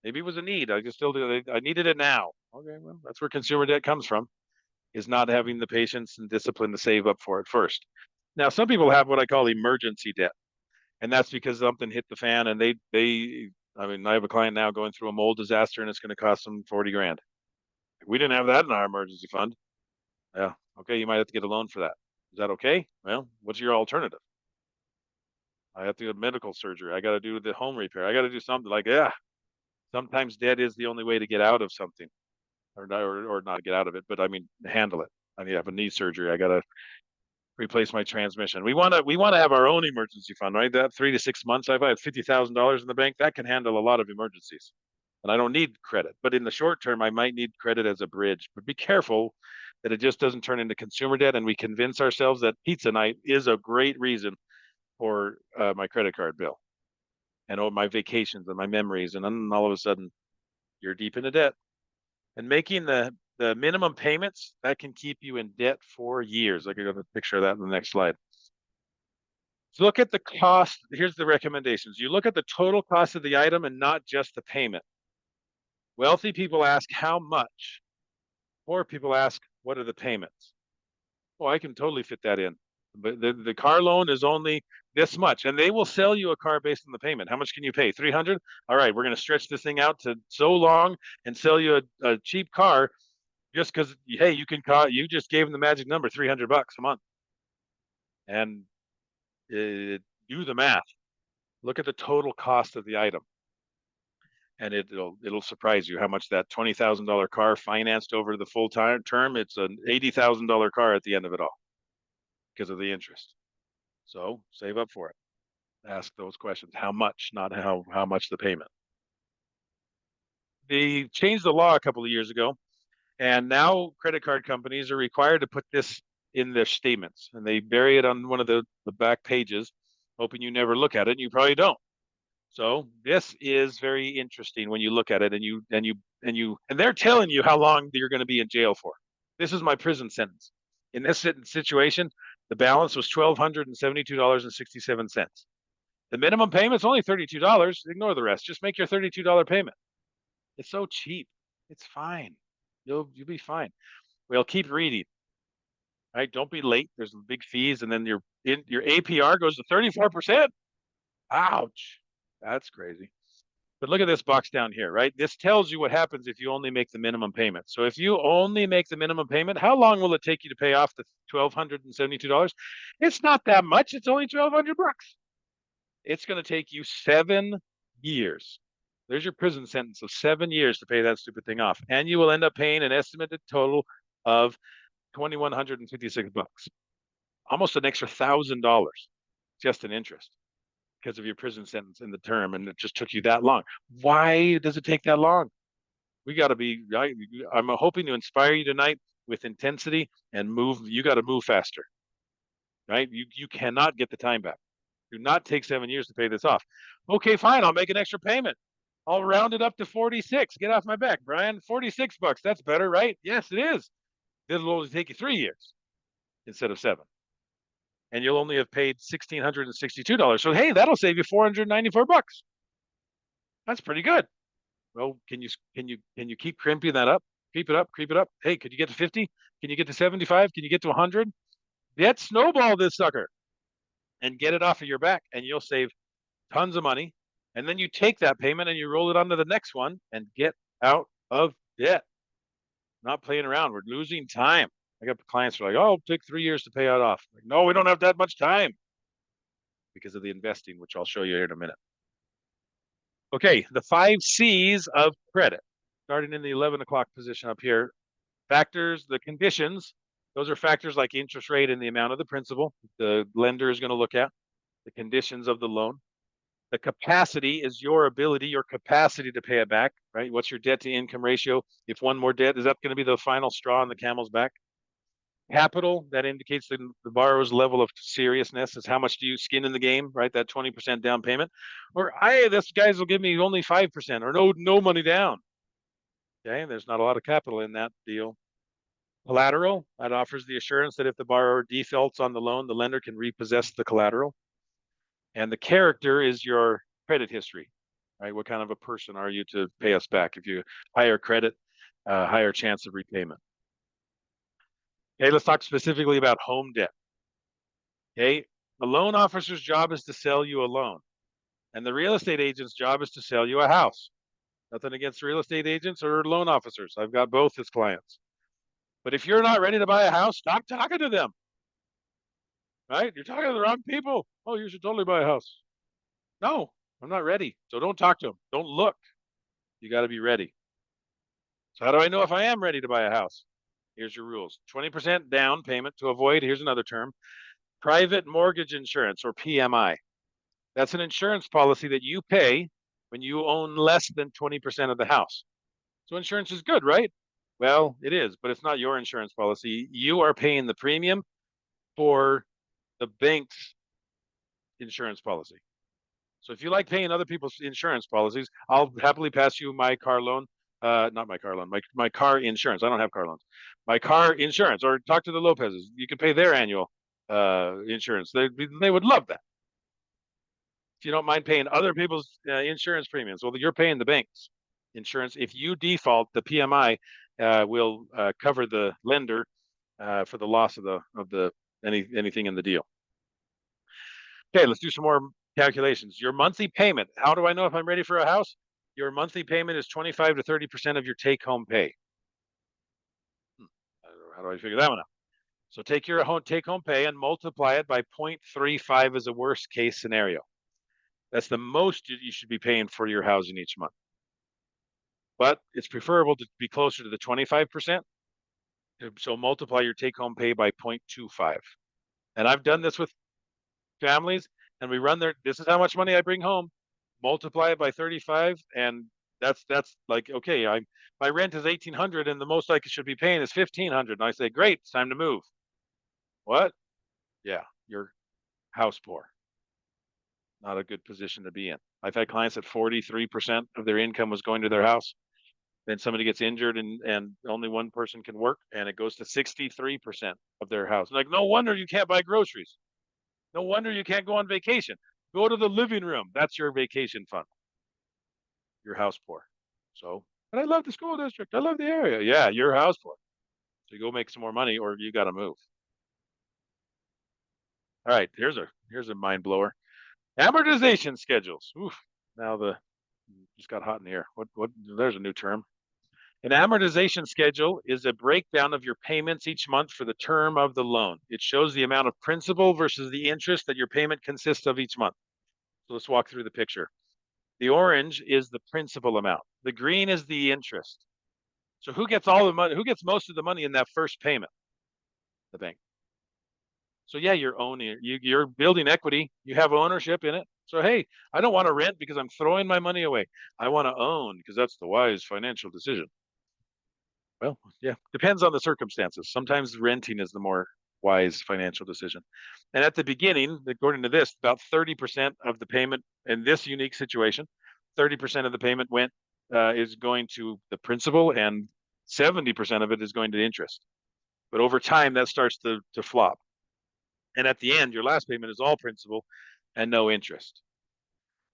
Maybe it was a need. I needed it now. Okay, well, that's where consumer debt comes from, is not having the patience and discipline to save up for it first. Now, some people have what I call emergency debt. And that's because something hit the fan and I have a client now going through a mold disaster and it's going to cost them 40 grand. We didn't have that in our emergency fund. Yeah. Okay. You might have to get a loan for that. Is that okay? Well, what's your alternative? I have to do medical surgery. I got to do the home repair. I got to do something like, yeah. Sometimes debt is the only way to get out of something. or not get out of it, but I mean, handle it. I mean, I have a knee surgery. I got to replace my transmission. We want to have our own emergency fund, right? That 3 to 6 months, I've had $50,000 in the bank. That can handle a lot of emergencies. And I don't need credit. But in the short term, I might need credit as a bridge. But be careful that it just doesn't turn into consumer debt and we convince ourselves that pizza night is a great reason for my credit card bill and my vacations and my memories. And then all of a sudden, you're deep into debt. And making the minimum payments, that can keep you in debt for years. I can have a picture of that in the next slide. So look at the cost. Here's the recommendations. You look at the total cost of the item and not just the payment. Wealthy people ask how much. Poor people ask, what are the payments? Oh, I can totally fit that in. But the car loan is only this much, and they will sell you a car based on the payment. How much can you pay? 300? All right, we're going to stretch this thing out to so long and sell you a cheap car just because, hey, you just gave them the magic number, $300 a month. And do the math. Look at the total cost of the item. And it'll surprise you how much that $20,000 car financed over the full term. It's an $80,000 car at the end of it all because of the interest. So save up for it. Ask those questions. How much, not how much the payment. They changed the law a couple of years ago, and now credit card companies are required to put this in their statements, and they bury it on one of the back pages, hoping you never look at it. And you probably don't. So this is very interesting when you look at it, and they're telling you how long you're going to be in jail for. This is my prison sentence. In this situation, the balance was $1,272.67. The minimum payment's only $32. Ignore the rest. Just make your $32 payment. It's so cheap. It's fine. You'll be fine. Well, keep reading. Right? Don't be late. There's big fees, and then your APR goes to 34%. Ouch. That's crazy. But look at this box down here, right? This tells you what happens if you only make the minimum payment. So if you only make the minimum payment, how long will it take you to pay off the $1,272? It's not that much. It's only $1,200. It's going to take you 7 years. There's your prison sentence of 7 years to pay that stupid thing off. And you will end up paying an estimated total of $2,156. Almost an extra $1,000 just in interest because of your prison sentence in the term, and it just took you that long. Why does it take that long? We got to be right. I'm hoping to inspire you tonight with intensity and move. You got to move faster, right? You cannot get the time back. Do not take 7 years to pay this off. Okay, fine. I'll make an extra payment. I'll round it up to 46. Get off my back, Brian. $46. That's better, right? Yes, it is. It'll only take you 3 years instead of 7. And you'll only have paid $1,662. So hey, that'll save you $494. That's pretty good. Well, can you keep crimping that up? Creep it up. Hey, could you get to 50? Can you get to 75? Can you get to 100? Get snowball this sucker and get it off of your back, and you'll save tons of money. And then you take that payment and you roll it onto the next one and get out of debt. Not playing around. We're losing time. I got clients who are like, oh, it'll take 3 years to pay it off. Like, no, we don't have that much time because of the investing, which I'll show you here in a minute. Okay, the 5 C's of credit, starting in the 11 o'clock position up here. Factors, the conditions, those are factors like interest rate and the amount of the principal the lender is going to look at, the conditions of the loan. The capacity is your ability, your capacity to pay it back, right? What's your debt to income ratio? If one more debt, is that going to be the final straw on the camel's back? Capital, that indicates the borrower's level of seriousness, is how much do you skin in the game, right? That 20% down payment. Or this guys will give me only 5% or no money down. Okay, there's not a lot of capital in that deal. Collateral, that offers the assurance that if the borrower defaults on the loan, the lender can repossess the collateral. And the character is your credit history, right? What kind of a person are you to pay us back? If you higher credit, higher chance of repayment. Okay, let's talk specifically about home debt. Okay, the loan officer's job is to sell you a loan, and the real estate agent's job is to sell you a house. Nothing against real estate agents or loan officers. I've got both as clients. But if you're not ready to buy a house, stop talking to them. Right? You're talking to the wrong people. Oh, you should totally buy a house. No, I'm not ready. So don't talk to them. Don't look. You got to be ready. So how do I know if I am ready to buy a house? Here's your rules. 20% down payment to avoid, here's another term, private mortgage insurance, or PMI. That's an insurance policy that you pay when you own less than 20% of the house. So insurance is good, right? Well, it is, but it's not your insurance policy. You are paying the premium for the bank's insurance policy. So if you like paying other people's insurance policies, I'll happily pass you my car loan. Not my car loan, my car insurance. I don't have car loans. My car insurance, or talk to the Lopez's. You can pay their annual insurance. They would love that. If you don't mind paying other people's insurance premiums, well, you're paying the bank's insurance. If you default, the PMI will cover the lender for the loss of anything in the deal. Okay, let's do some more calculations. Your monthly payment. How do I know if I'm ready for a house? Your monthly payment is 25 to 30% of your take-home pay. How do I figure that one out? So take your take-home pay and multiply it by 0.35 as a worst case scenario. That's the most you should be paying for your housing each month. But it's preferable to be closer to the 25%. So multiply your take-home pay by 0.25. And I've done this with families, and we run this is how much money I bring home, multiply it by 35, and that's like, okay, my rent is 1,800 and the most I should be paying is 1,500. And I say, great, it's time to move. What? Yeah, you're house poor. Not a good position to be in. I've had clients that 43% of their income was going to their house. Then somebody gets injured and only one person can work, and it goes to 63% of their house. Like, no wonder you can't buy groceries. No wonder you can't go on vacation. Go to the living room. That's your vacation fund. You're house poor. So, but I love the school district. I love the area. Yeah, you're house poor. So you go make some more money, or you got to move. All right, here's a mind blower. Amortization schedules. Oof. Now just got hot in here. What? There's a new term. An amortization schedule is a breakdown of your payments each month for the term of the loan. It shows the amount of principal versus the interest that your payment consists of each month. So let's walk through the picture. The orange is the principal amount. The green is the interest. So who gets all the money? Who gets most of the money in that first payment? The bank. So yeah, you're owning, you're building equity. You have ownership in it. So hey, I don't want to rent because I'm throwing my money away. I want to own because that's the wise financial decision. Well, yeah, depends on the circumstances. Sometimes renting is the more wise financial decision. And at the beginning, according to this, about 30% of the payment in this unique situation, 30% of the payment is going to the principal, and 70% of it is going to interest. But over time, that starts to flop. And at the end, your last payment is all principal and no interest.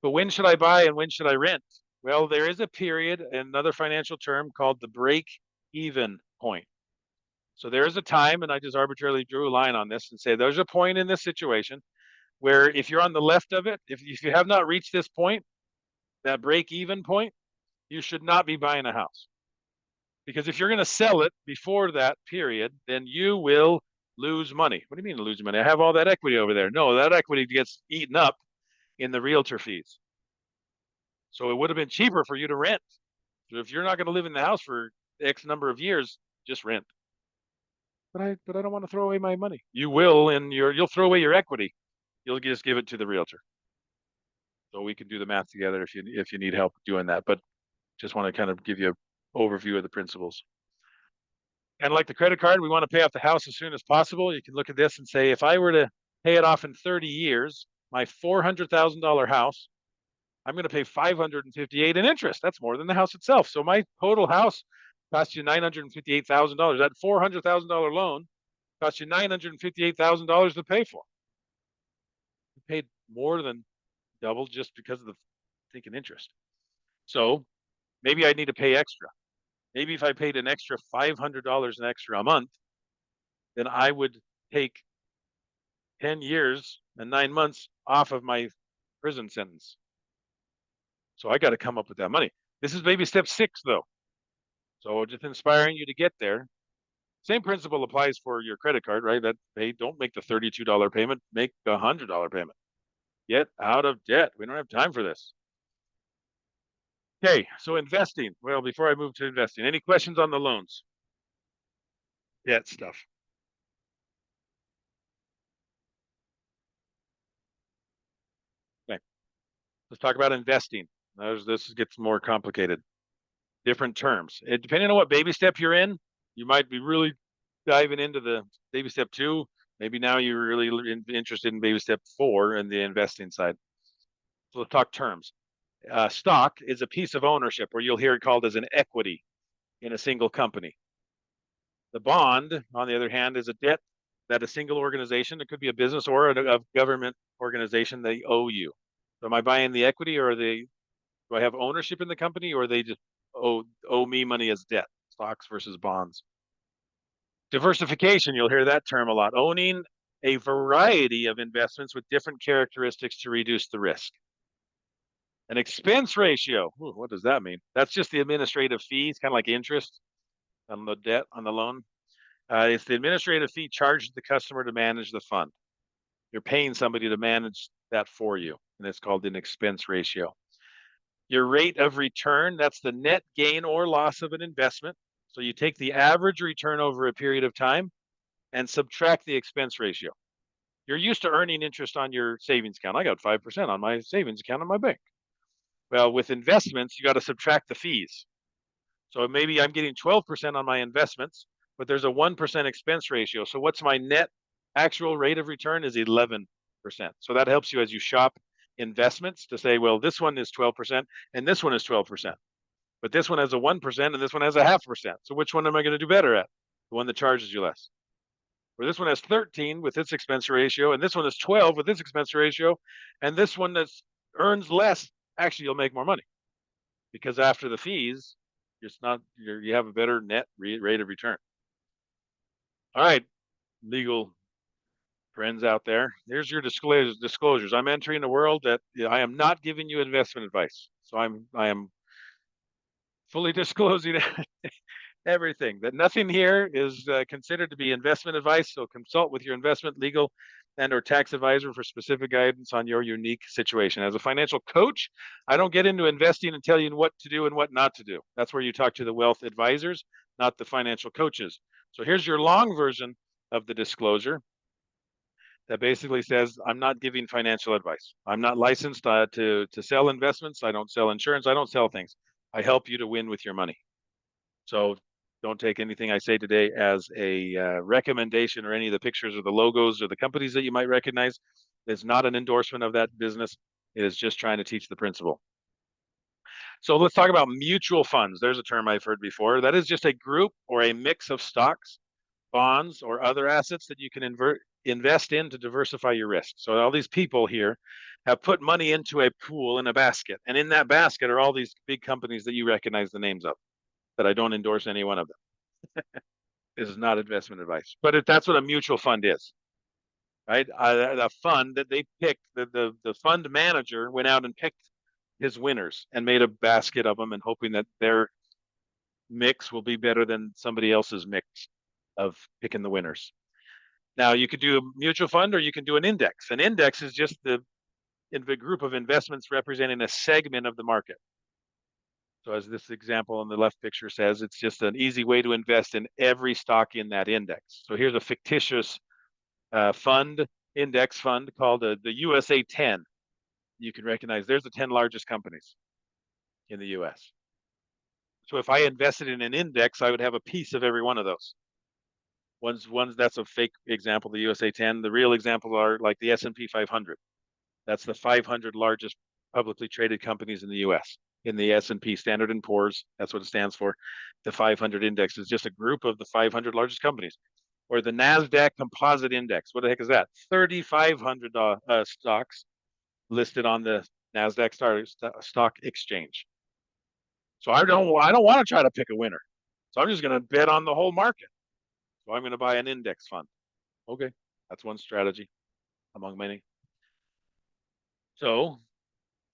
But when should I buy and when should I rent? Well, there is a period, another financial term called the break-even point. So there is a time, and I just arbitrarily drew a line on this and say there's a point in this situation where if you're on the left of it, if you have not reached this point, that break-even point, you should not be buying a house. Because if you're going to sell it before that period, then you will lose money. What do you mean lose money? I have all that equity over there. No, that equity gets eaten up in the realtor fees. So it would have been cheaper for you to rent. So if you're not going to live in the house for X number of years, just rent. But I don't want to throw away my money. You will, and you'll throw away your equity. You'll just give it to the realtor. So we can do the math together if you need help doing that. But just want to kind of give you an overview of the principles. And like the credit card, we want to pay off the house as soon as possible. You can look at this and say, if I were to pay it off in 30 years, my $400,000 house, I'm going to pay $558 in interest. That's more than the house itself. So my total house costs you $958,000. That $400,000 loan costs you $958,000 to pay for. You paid more than double just because of the freaking interest. So maybe I need to pay extra. Maybe if I paid an extra $500 an extra a month, then I would take 10 years and 9 months off of my prison sentence. So I got to come up with that money. This is maybe step 6, though. So just inspiring you to get there. Same principle applies for your credit card, right? That they don't make the $32 payment, make the $100 payment. Get out of debt. We don't have time for this. Okay, so investing. Well, before I move to investing, any questions on the loans? Debt stuff. Okay, let's talk about investing. This gets more complicated. Different terms. Depending on what baby step you're in, you might be really diving into the baby step 2. Maybe now you're really interested in baby step 4 in the investing side. So let's talk terms. Stock is a piece of ownership, or you'll hear it called as an equity in a single company. The bond, on the other hand, is a debt that a single organization, it could be a business or a government organization, they owe you. So am I buying the equity, or do I have ownership in the company, or they just owe me money as debt? Stocks versus bonds. Diversification, you'll hear that term a lot. Owning a variety of investments with different characteristics to reduce the risk. An expense ratio, ooh, what does that mean? That's just the administrative fees, kind of like interest on the debt, on the loan. It's the administrative fee charged to the customer to manage the fund. You're paying somebody to manage that for you, and it's called an expense ratio. Your rate of return, that's the net gain or loss of an investment. So you take the average return over a period of time and subtract the expense ratio. You're used to earning interest on your savings account. I got 5% on my savings account in my bank. Well, with investments, you got to subtract the fees. So maybe I'm getting 12% on my investments, but there's a 1% expense ratio. So what's my net actual rate of return is 11%. So that helps you as you shop investments to say, well, this one is 12% and this one is 12%. But this one has a 1% and this one has a 0.5%. So which one am I going to do better at? The one that charges you less. Or this one has 13 with its expense ratio, and this one is 12 with its expense ratio, and this one that earns less, actually you'll make more money. Because after the fees, you have a better net rate of return. All right, legal friends out there, here's your disclosures. I'm entering a world that I am not giving you investment advice. So I am fully disclosing everything, that nothing here is considered to be investment advice. So consult with your investment, legal, and or tax advisor for specific guidance on your unique situation. As a financial coach, I don't get into investing and tell you what to do and what not to do. That's where you talk to the wealth advisors, not the financial coaches. So here's your long version of the disclosure that basically says, I'm not giving financial advice. I'm not licensed to sell investments. I don't sell insurance. I don't sell things. I help you to win with your money. So don't take anything I say today as a recommendation, or any of the pictures or the logos or the companies that you might recognize. It's not an endorsement of that business. It is just trying to teach the principle. So let's talk about mutual funds. There's a term I've heard before. That is just a group or a mix of stocks, bonds, or other assets that you can invest in to diversify your risk. So all these people here have put money into a pool in a basket. And in that basket are all these big companies that you recognize the names of, that I don't endorse any one of them. This is not investment advice, but that's what a mutual fund is, right? A fund that they picked, the fund manager went out and picked his winners and made a basket of them, and hoping that their mix will be better than somebody else's mix of picking the winners. Now, you could do a mutual fund, or you can do an index. An index is just the group of investments representing a segment of the market. So as this example in the left picture says, it's just an easy way to invest in every stock in that index. So here's a fictitious index fund called the USA 10. You can recognize there's the 10 largest companies in the US. So if I invested in an index, I would have a piece of every one of those. That's a fake example, the USA 10. The real examples are like the S&P 500. That's the 500 largest publicly traded companies in the US. In the S&P, Standard & Poor's, that's what it stands for. The 500 index is just a group of the 500 largest companies. Or the NASDAQ Composite Index. What the heck is that? 3,500 stocks listed on the NASDAQ stock exchange. So I don't want to try to pick a winner. So I'm just going to bet on the whole market. So I'm going to buy an index fund. Okay, that's one strategy among many. So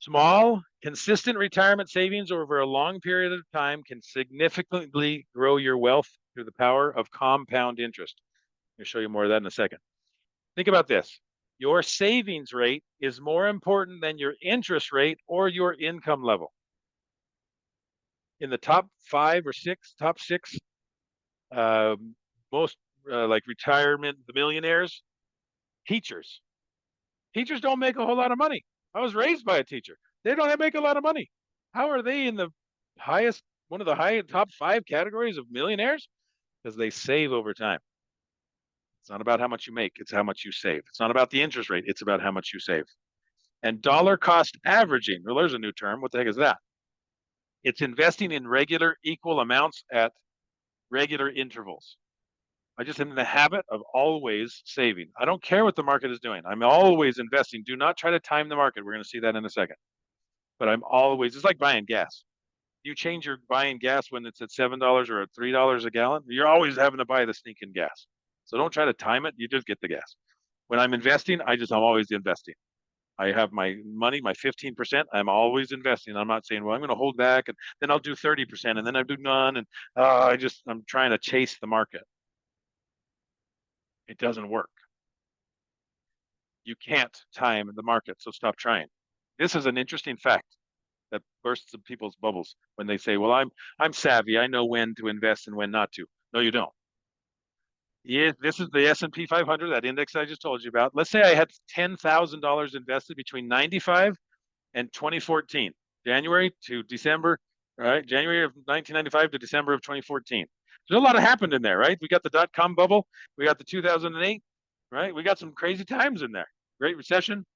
small, consistent retirement savings over a long period of time can significantly grow your wealth through the power of compound interest. I'll show you more of that in a second. Think about this. Your savings rate is more important than your interest rate or your income level. in the top six, most like retirement, the millionaires, teachers. Teachers don't make a whole lot of money. I was raised by a teacher. They don't make a lot of money. How are they in the highest, one of the top 5 categories of millionaires? Because they save over time. It's not about how much you make, it's how much you save. It's not about the interest rate, it's about how much you save. And dollar cost averaging, well, there's a new term. What the heck is that? It's investing in regular equal amounts at regular intervals. I just am in the habit of always saving. I don't care what the market is doing. I'm always investing. Do not try to time the market. We're going to see that in a second. But I'm always, it's like buying gas. You change your buying gas when it's at $7 or at $3 a gallon. You're always having to buy the sneaking gas. So don't try to time it. You just get the gas. When I'm investing, I'm always investing. I have my money, my 15%. I'm always investing. I'm not saying, well, I'm going to hold back and then I'll do 30% and then I'll do none. And I'm trying to chase the market. It doesn't work. You can't time the market, so stop trying. This is an interesting fact that bursts of people's bubbles when they say, well, I'm savvy. I know when to invest and when not to. No, you don't. Yeah, this is the S&P 500, that index I just told you about. Let's say I had $10,000 invested between 95 and 2014, January to December, right? January of 1995 to December of 2014. There's a lot happened in there, right? We got the dot-com bubble. We got the 2008, right? We got some crazy times in there. Great recession.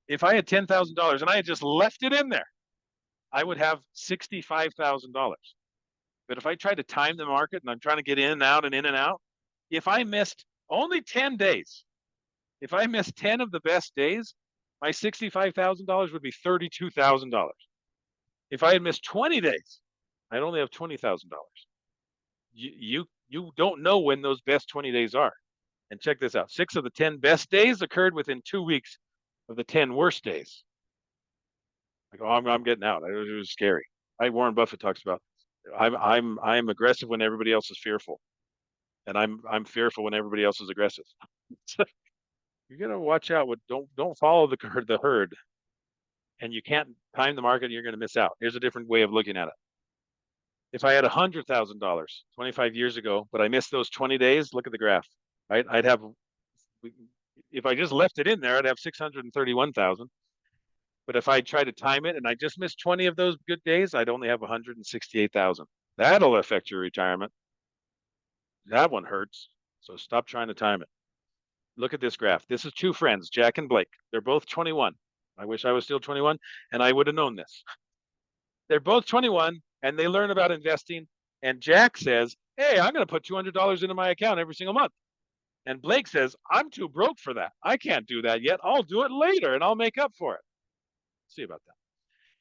If I had $10,000 and I had just left it in there, I would have $65,000. But if I try to time the market and I'm trying to get in and out and in and out, if I missed only 10 days, if I missed 10 of the best days, my $65,000 would be $32,000. If I had missed 20 days, I'd only have $20,000. You don't know when those best 20 days are. And check this out. 6 of the 10 best days occurred within 2 weeks of the 10 worst days. Like, oh, I'm getting out. It was scary. Warren Buffett talks about, I'm aggressive when everybody else is fearful. And I'm fearful when everybody else is aggressive. You gotta watch out with don't follow the herd. And you can't time the market, you're gonna miss out. Here's a different way of looking at it. If I had $100,000 25 years ago, but I missed those 20 days, look at the graph. Right? I'd have, if I just left it in there, I'd have 631,000. But if I try to time it and I just missed 20 of those good days, I'd only have 168,000. That'll affect your retirement. That one hurts. So stop trying to time it. Look at this graph. This is 2 friends, Jack and Blake. They're both 21. I wish I was still 21 and I would have known this. They're both 21 and they learn about investing. And Jack says, hey, I'm going to put $200 into my account every single month. And Blake says, I'm too broke for that. I can't do that yet. I'll do it later and I'll make up for it. See about that.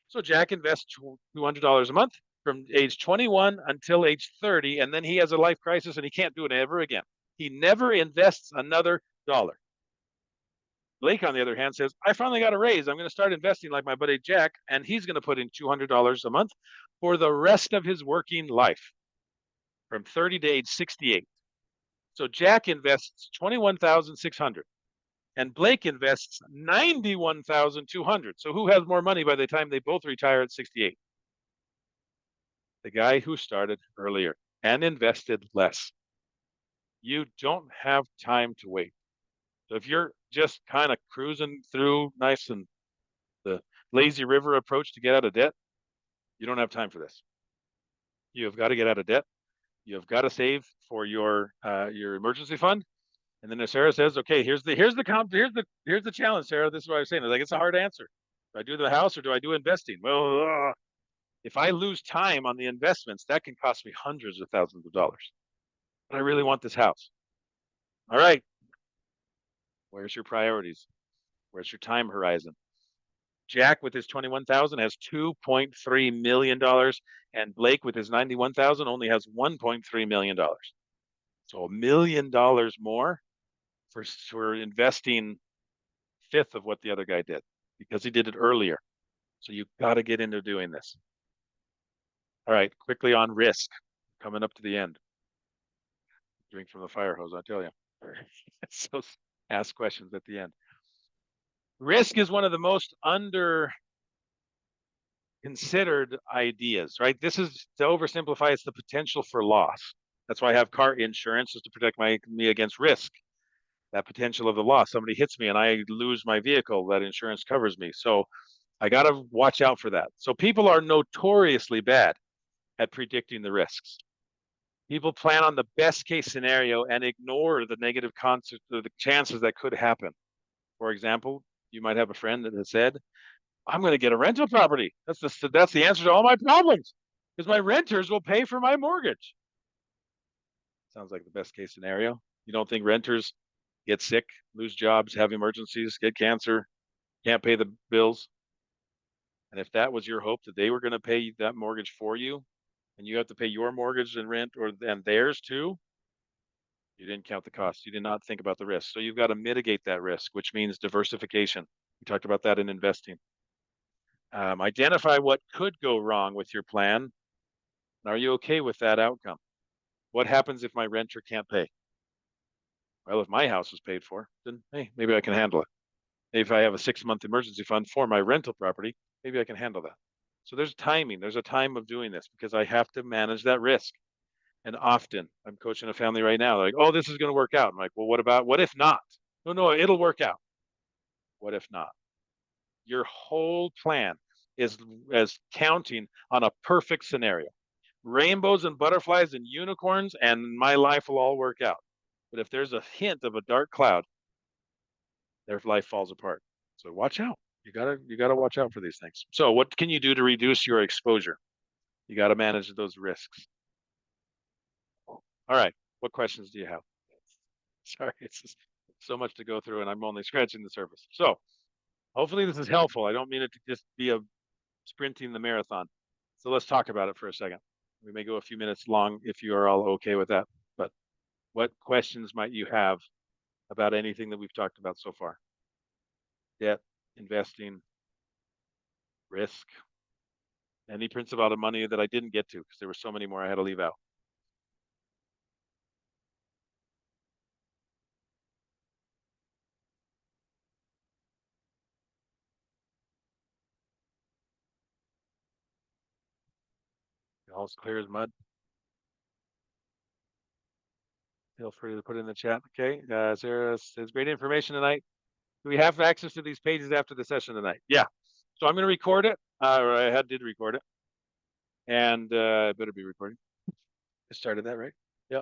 So Jack invests $200 a month from age 21 until age 30, and then he has a life crisis and he can't do it ever again. He never invests another dollar. Blake, on the other hand, says, I finally got a raise. I'm going to start investing like my buddy Jack, and he's going to put in $200 a month for the rest of his working life from 30 to age 68. So Jack invests $21,600 and Blake invests $91,200. So who has more money by the time they both retire at 68? The guy who started earlier and invested less. You don't have time to wait. So if you're just kind of cruising through nice and the lazy river approach to get out of debt, you don't have time for this. You have got to get out of debt. You have got to save for your emergency fund. And then as Sarah says, okay, here's the challenge, Sarah. This is what I was saying. Like, it's a hard answer. Do I do the house or do I do investing? Well, if I lose time on the investments, that can cost me hundreds of thousands of dollars. But I really want this house. All right. Where's your priorities? Where's your time horizon? Jack with his 21,000 has $2.3 million, and Blake with his 91,000 only has $1.3 million. So $1 million more for investing 1/5 of what the other guy did because he did it earlier. So you've got to get into doing this. All right, quickly on risk, coming up to the end. Drink from the fire hose, I tell you. So ask questions at the end. Risk is one of the most considered ideas, right? This is, to oversimplify, it's the potential for loss. That's why I have car insurance, is to protect me against risk. That potential of the loss. Somebody hits me and I lose my vehicle, that insurance covers me. So I got to watch out for that. So people are notoriously bad at predicting the risks. People plan on the best case scenario and ignore the negative the chances that could happen. For example, you might have a friend that has said, I'm going to get a rental property. That's the answer to all my problems, because my renters will pay for my mortgage. Sounds like the best case scenario. You don't think renters get sick, lose jobs, have emergencies, get cancer, can't pay the bills? And if that was your hope, that they were going to pay that mortgage for you, and you have to pay your mortgage and rent and theirs too, you didn't count the costs. You did not think about the risk. So you've got to mitigate that risk, which means diversification. We talked about that in investing. Identify what could go wrong with your plan. Are you okay with that outcome? What happens if my renter can't pay? Well, if my house is paid for, then hey, maybe I can handle it. If I have a 6-month emergency fund for my rental property, maybe I can handle that. So there's timing. There's a time of doing this, because I have to manage that risk. And often I'm coaching a family right now, like, oh, this is going to work out. I'm like, well, what if not? No, it'll work out. What if not? Your whole plan is as counting on a perfect scenario. Rainbows and butterflies and unicorns, and my life will all work out. But if there's a hint of a dark cloud, their life falls apart. So watch out. You gotta watch out for these things. So what can you do to reduce your exposure? You got to manage those risks. All right. What questions do you have? Sorry, it's just so much to go through, and I'm only scratching the surface. So hopefully this is helpful. I don't mean it to just be a sprinting the marathon. So let's talk about it for a second. We may go a few minutes long if you are all okay with that. But what questions might you have about anything that we've talked about so far? Debt, investing, risk, any principle of money that I didn't get to because there were so many more I had to leave out. All as clear as mud. Feel free to put it in the chat. Okay. There's great information tonight. Do we have access to these pages after the session tonight? Yeah. So I'm going to record it. Or I did record it. And I better be recording. I started that, right? Yeah.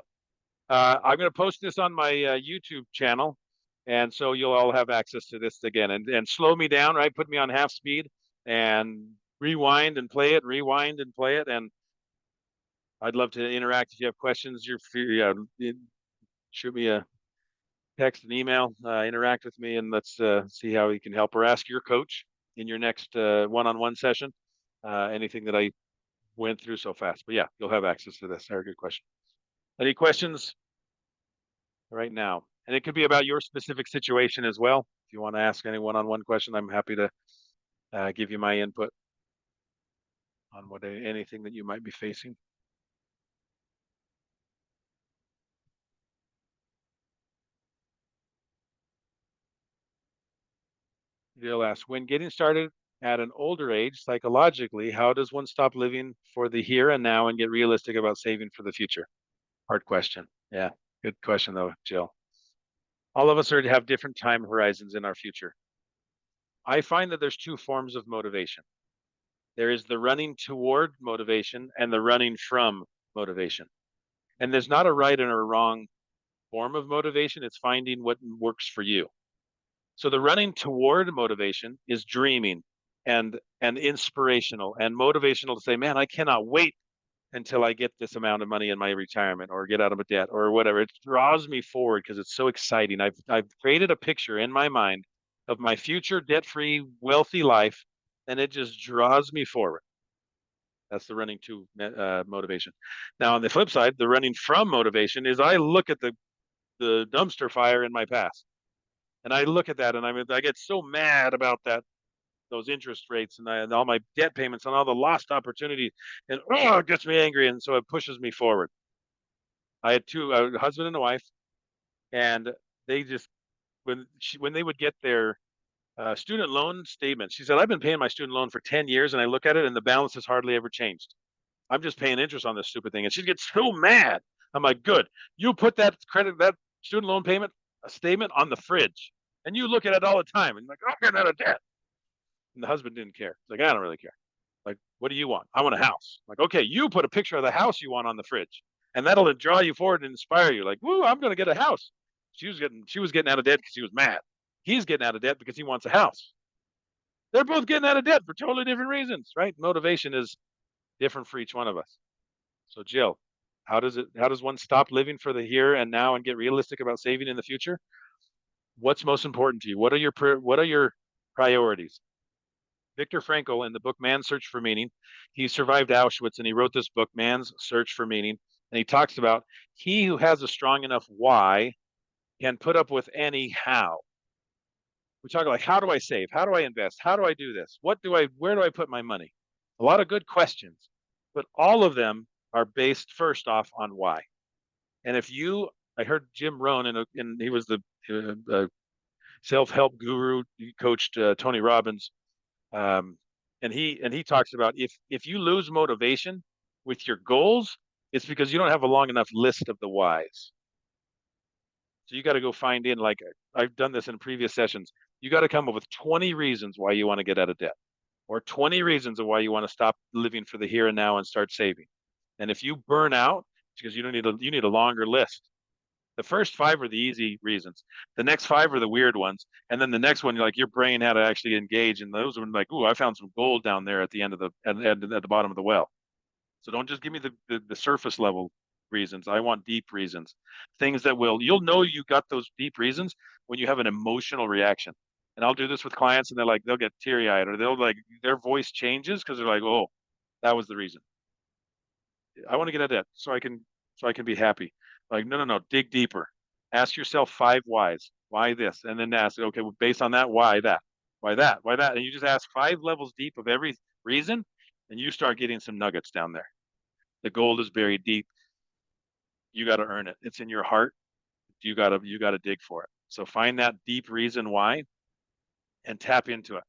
I'm going to post this on my YouTube channel. And so you'll all have access to this again. And slow me down, right? Put me on half speed and rewind and play it, rewind and play it. And I'd love to interact. If you have questions, shoot me a text, an email, interact with me, and let's see how we can help, or ask your coach in your next one-on-one session. Anything that I went through so fast. But yeah, you'll have access to this. Very good question. Any questions right now? And it could be about your specific situation as well. If you want to ask any one-on-one question, I'm happy to give you my input on anything that you might be facing. They'll ask, when getting started at an older age, psychologically, how does one stop living for the here and now and get realistic about saving for the future? Hard question. Yeah, good question though, Jill. All of us have different time horizons in our future. I find that there's 2 forms of motivation. There is the running toward motivation and the running from motivation. And there's not a right and a wrong form of motivation. It's finding what works for you. So the running toward motivation is dreaming and inspirational and motivational to say, man, I cannot wait until I get this amount of money in my retirement or get out of a debt or whatever. It draws me forward because it's so exciting. I've created a picture in my mind of my future debt-free, wealthy life, and it just draws me forward. That's the running to motivation. Now, on the flip side, the running from motivation is I look at the dumpster fire in my past, and I look at that, and I get so mad about those interest rates and all my debt payments and all the lost opportunities, and it gets me angry, and so it pushes me forward. I had a husband and a wife, and they just when they would get their Student loan statement. She said, I've been paying my student loan for 10 years and I look at it and the balance has hardly ever changed. I'm just paying interest on this stupid thing. And she gets so mad. I'm like, good. You put that student loan payment statement on the fridge and you look at it all the time. And like, I'm getting out of debt. And the husband didn't care. He's like, I don't really care. Like, what do you want? I want a house. Like, okay, you put a picture of the house you want on the fridge and that'll draw you forward and inspire you. Like, woo, I'm going to get a house. She was getting out of debt because she was mad. He's getting out of debt because he wants a house. They're both getting out of debt for totally different reasons, right? Motivation is different for each one of us. So Jill, how does one stop living for the here and now and get realistic about saving in the future? What's most important to you? What are your priorities? Viktor Frankl, in the book Man's Search for Meaning, he survived Auschwitz and he wrote this book, Man's Search for Meaning. And he talks about he who has a strong enough why can put up with any how. We talk like, how do I save? How do I invest? How do I do this? Where do I put my money? A lot of good questions, but all of them are based first off on why. And I heard Jim Rohn, and he was the self-help guru. He coached Tony Robbins, and he talks about if you lose motivation with your goals, it's because you don't have a long enough list of the whys. So you got to go find in, like I've done this in previous sessions. You got to come up with 20 reasons why you want to get out of debt, or 20 reasons of why you want to stop living for the here and now and start saving. And if you burn out, because you need a longer list. The first 5 are the easy reasons. The next 5 are the weird ones. And then the next one, like your brain had to actually engage. And those are like, ooh, I found some gold down there at the end of at the bottom of the well. So don't just give me the surface level reasons. I want deep reasons. Things that you'll know you got those deep reasons when you have an emotional reaction. And I'll do this with clients and they'll get teary eyed or their voice changes because they're like, oh, that was the reason. I want to get at that so I can be happy. Like, no, dig deeper. Ask yourself 5 whys. Why this? And then ask, okay, well, based on that, why that? Why that? Why that? And you just ask 5 levels deep of every reason, and you start getting some nuggets down there. The gold is buried deep. You got to earn it. It's in your heart. You got to dig for it. So find that deep reason why and tap into it.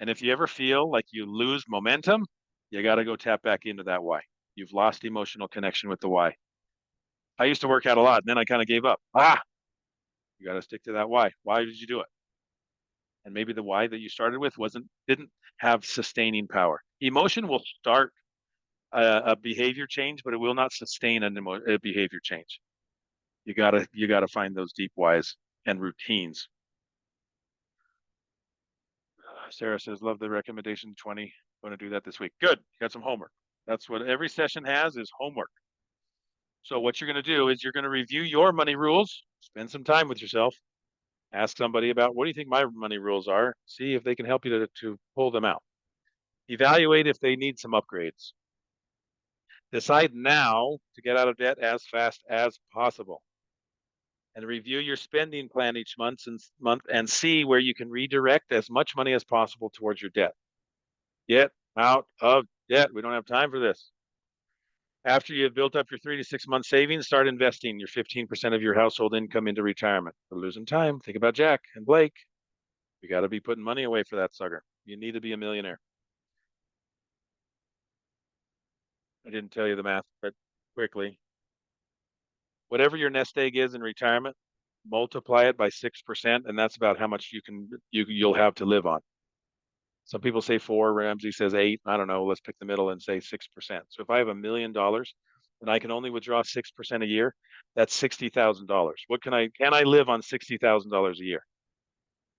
And if you ever feel like you lose momentum, you got to go tap back into that why. You've lost emotional connection with the why. I used to work out a lot, and then I kind of gave up. You got to stick to that why. Why did you do it? And maybe the why that you started with didn't have sustaining power. Emotion will start a behavior change, but it will not sustain a behavior change. You gotta find those deep whys and routines. Sarah says, love the recommendation 20. Going to do that this week. Good. Got some homework. That's what every session has, is homework. So what you're going to do is you're going to review your money rules, spend some time with yourself, ask somebody about, what do you think my money rules are? See if they can help you to pull them out. Evaluate if they need some upgrades. Decide now to get out of debt as fast as possible. And review your spending plan each month and see where you can redirect as much money as possible towards your debt. Get out of debt. We don't have time for this. After you've built up your 3 to 6 month savings, start investing your 15% of your household income into retirement. We're losing time. Think about Jack and Blake. You got to be putting money away for that sucker. You need to be a millionaire. I didn't tell you the math, but quickly. Whatever your nest egg is in retirement, multiply it by 6%, and that's about how much you'll have to live on. Some people say 4, Ramsey says 8. I don't know. Let's pick the middle and say 6%. So if I have $1 million and I can only withdraw 6% a year, that's $60,000. Can I live on $60,000 a year?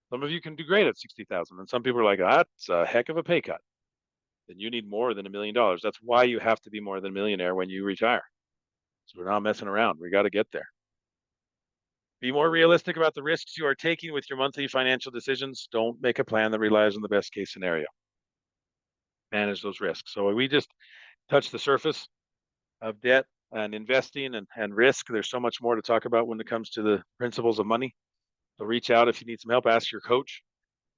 Some of you can do great at 60,000, and some people are like, that's a heck of a pay cut. Then you need more than $1 million. That's why you have to be more than a millionaire when you retire. So we're not messing around. We got to get there. Be more realistic about the risks you are taking with your monthly financial decisions. Don't make a plan that relies on the best case scenario. Manage those risks. So we just touched the surface of debt and investing and risk. There's so much more to talk about when it comes to the principles of money. So reach out if you need some help. Ask your coach.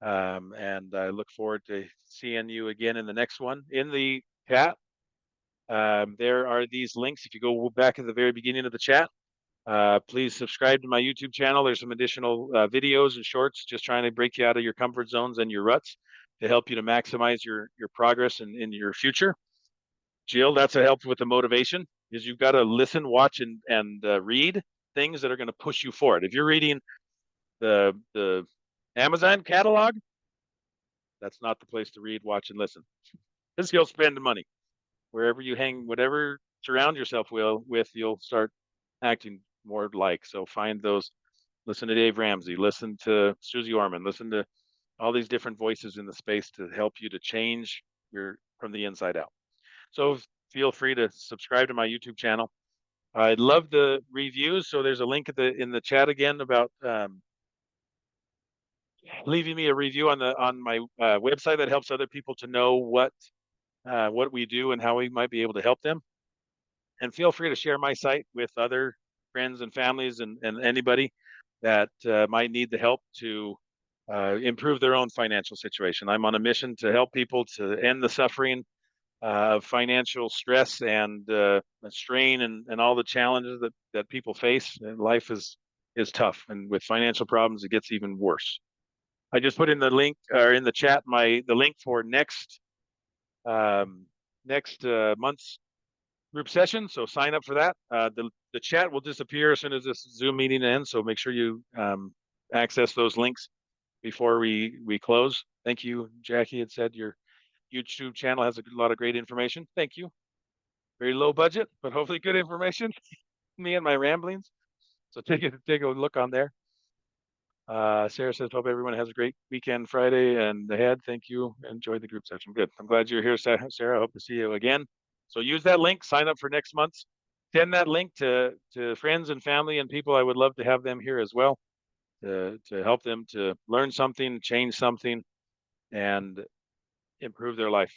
And I look forward to seeing you again in the next one. In the chat, there are these links. If you go back at the very beginning of the chat, Please subscribe to my YouTube channel. There's some additional videos and shorts just trying to break you out of your comfort zones and your ruts to help you to maximize your progress in your future. Jill, that's a help with the motivation, is you've got to listen, watch, and read things that are going to push you forward. If you're reading the Amazon catalog, that's not the place to read, watch, and listen. Because you'll spend the money. Wherever you hang, whatever surround yourself with, you'll start acting more like. So find those, listen to Dave Ramsey, listen to Susie Orman, listen to all these different voices in the space to help you to change from the inside out. So feel free to subscribe to my YouTube channel. I'd love the reviews. So there's a link in the chat again about leaving me a review on my website that helps other people to know what we do and how we might be able to help them. And feel free to share my site with other friends and families and anybody that might need the help to improve their own financial situation. I'm on a mission to help people to end the suffering of financial stress and strain and all the challenges that people face. And life is tough, and with financial problems, it gets even worse. I just put in the link or in the chat the link for next month's group session. So sign up for that. The chat will disappear as soon as this Zoom meeting ends. So make sure you access those links before we close. Thank you. Jackie had said your YouTube channel has a lot of great information. Thank you. Very low budget, but hopefully good information. Me and my ramblings. So take a look on there. Sarah says, hope everyone has a great weekend Friday and ahead. Thank you. Enjoy the group session. Good. I'm glad you're here, Sarah. Hope to see you again. So use that link, sign up for next month's. Send that link to friends and family and people. I would love to have them here as well to help them to learn something, change something, and improve their life.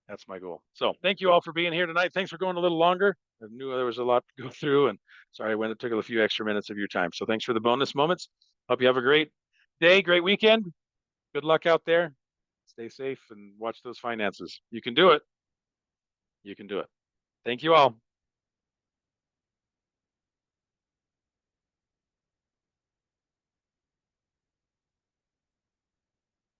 That's my goal. So thank you all for being here tonight. Thanks for going a little longer. I knew there was a lot to go through, and sorry when it took a few extra minutes of your time. So thanks for the bonus moments. Hope you have a great day, great weekend. Good luck out there. Stay safe and watch those finances. You can do it. You can do it. Thank you all.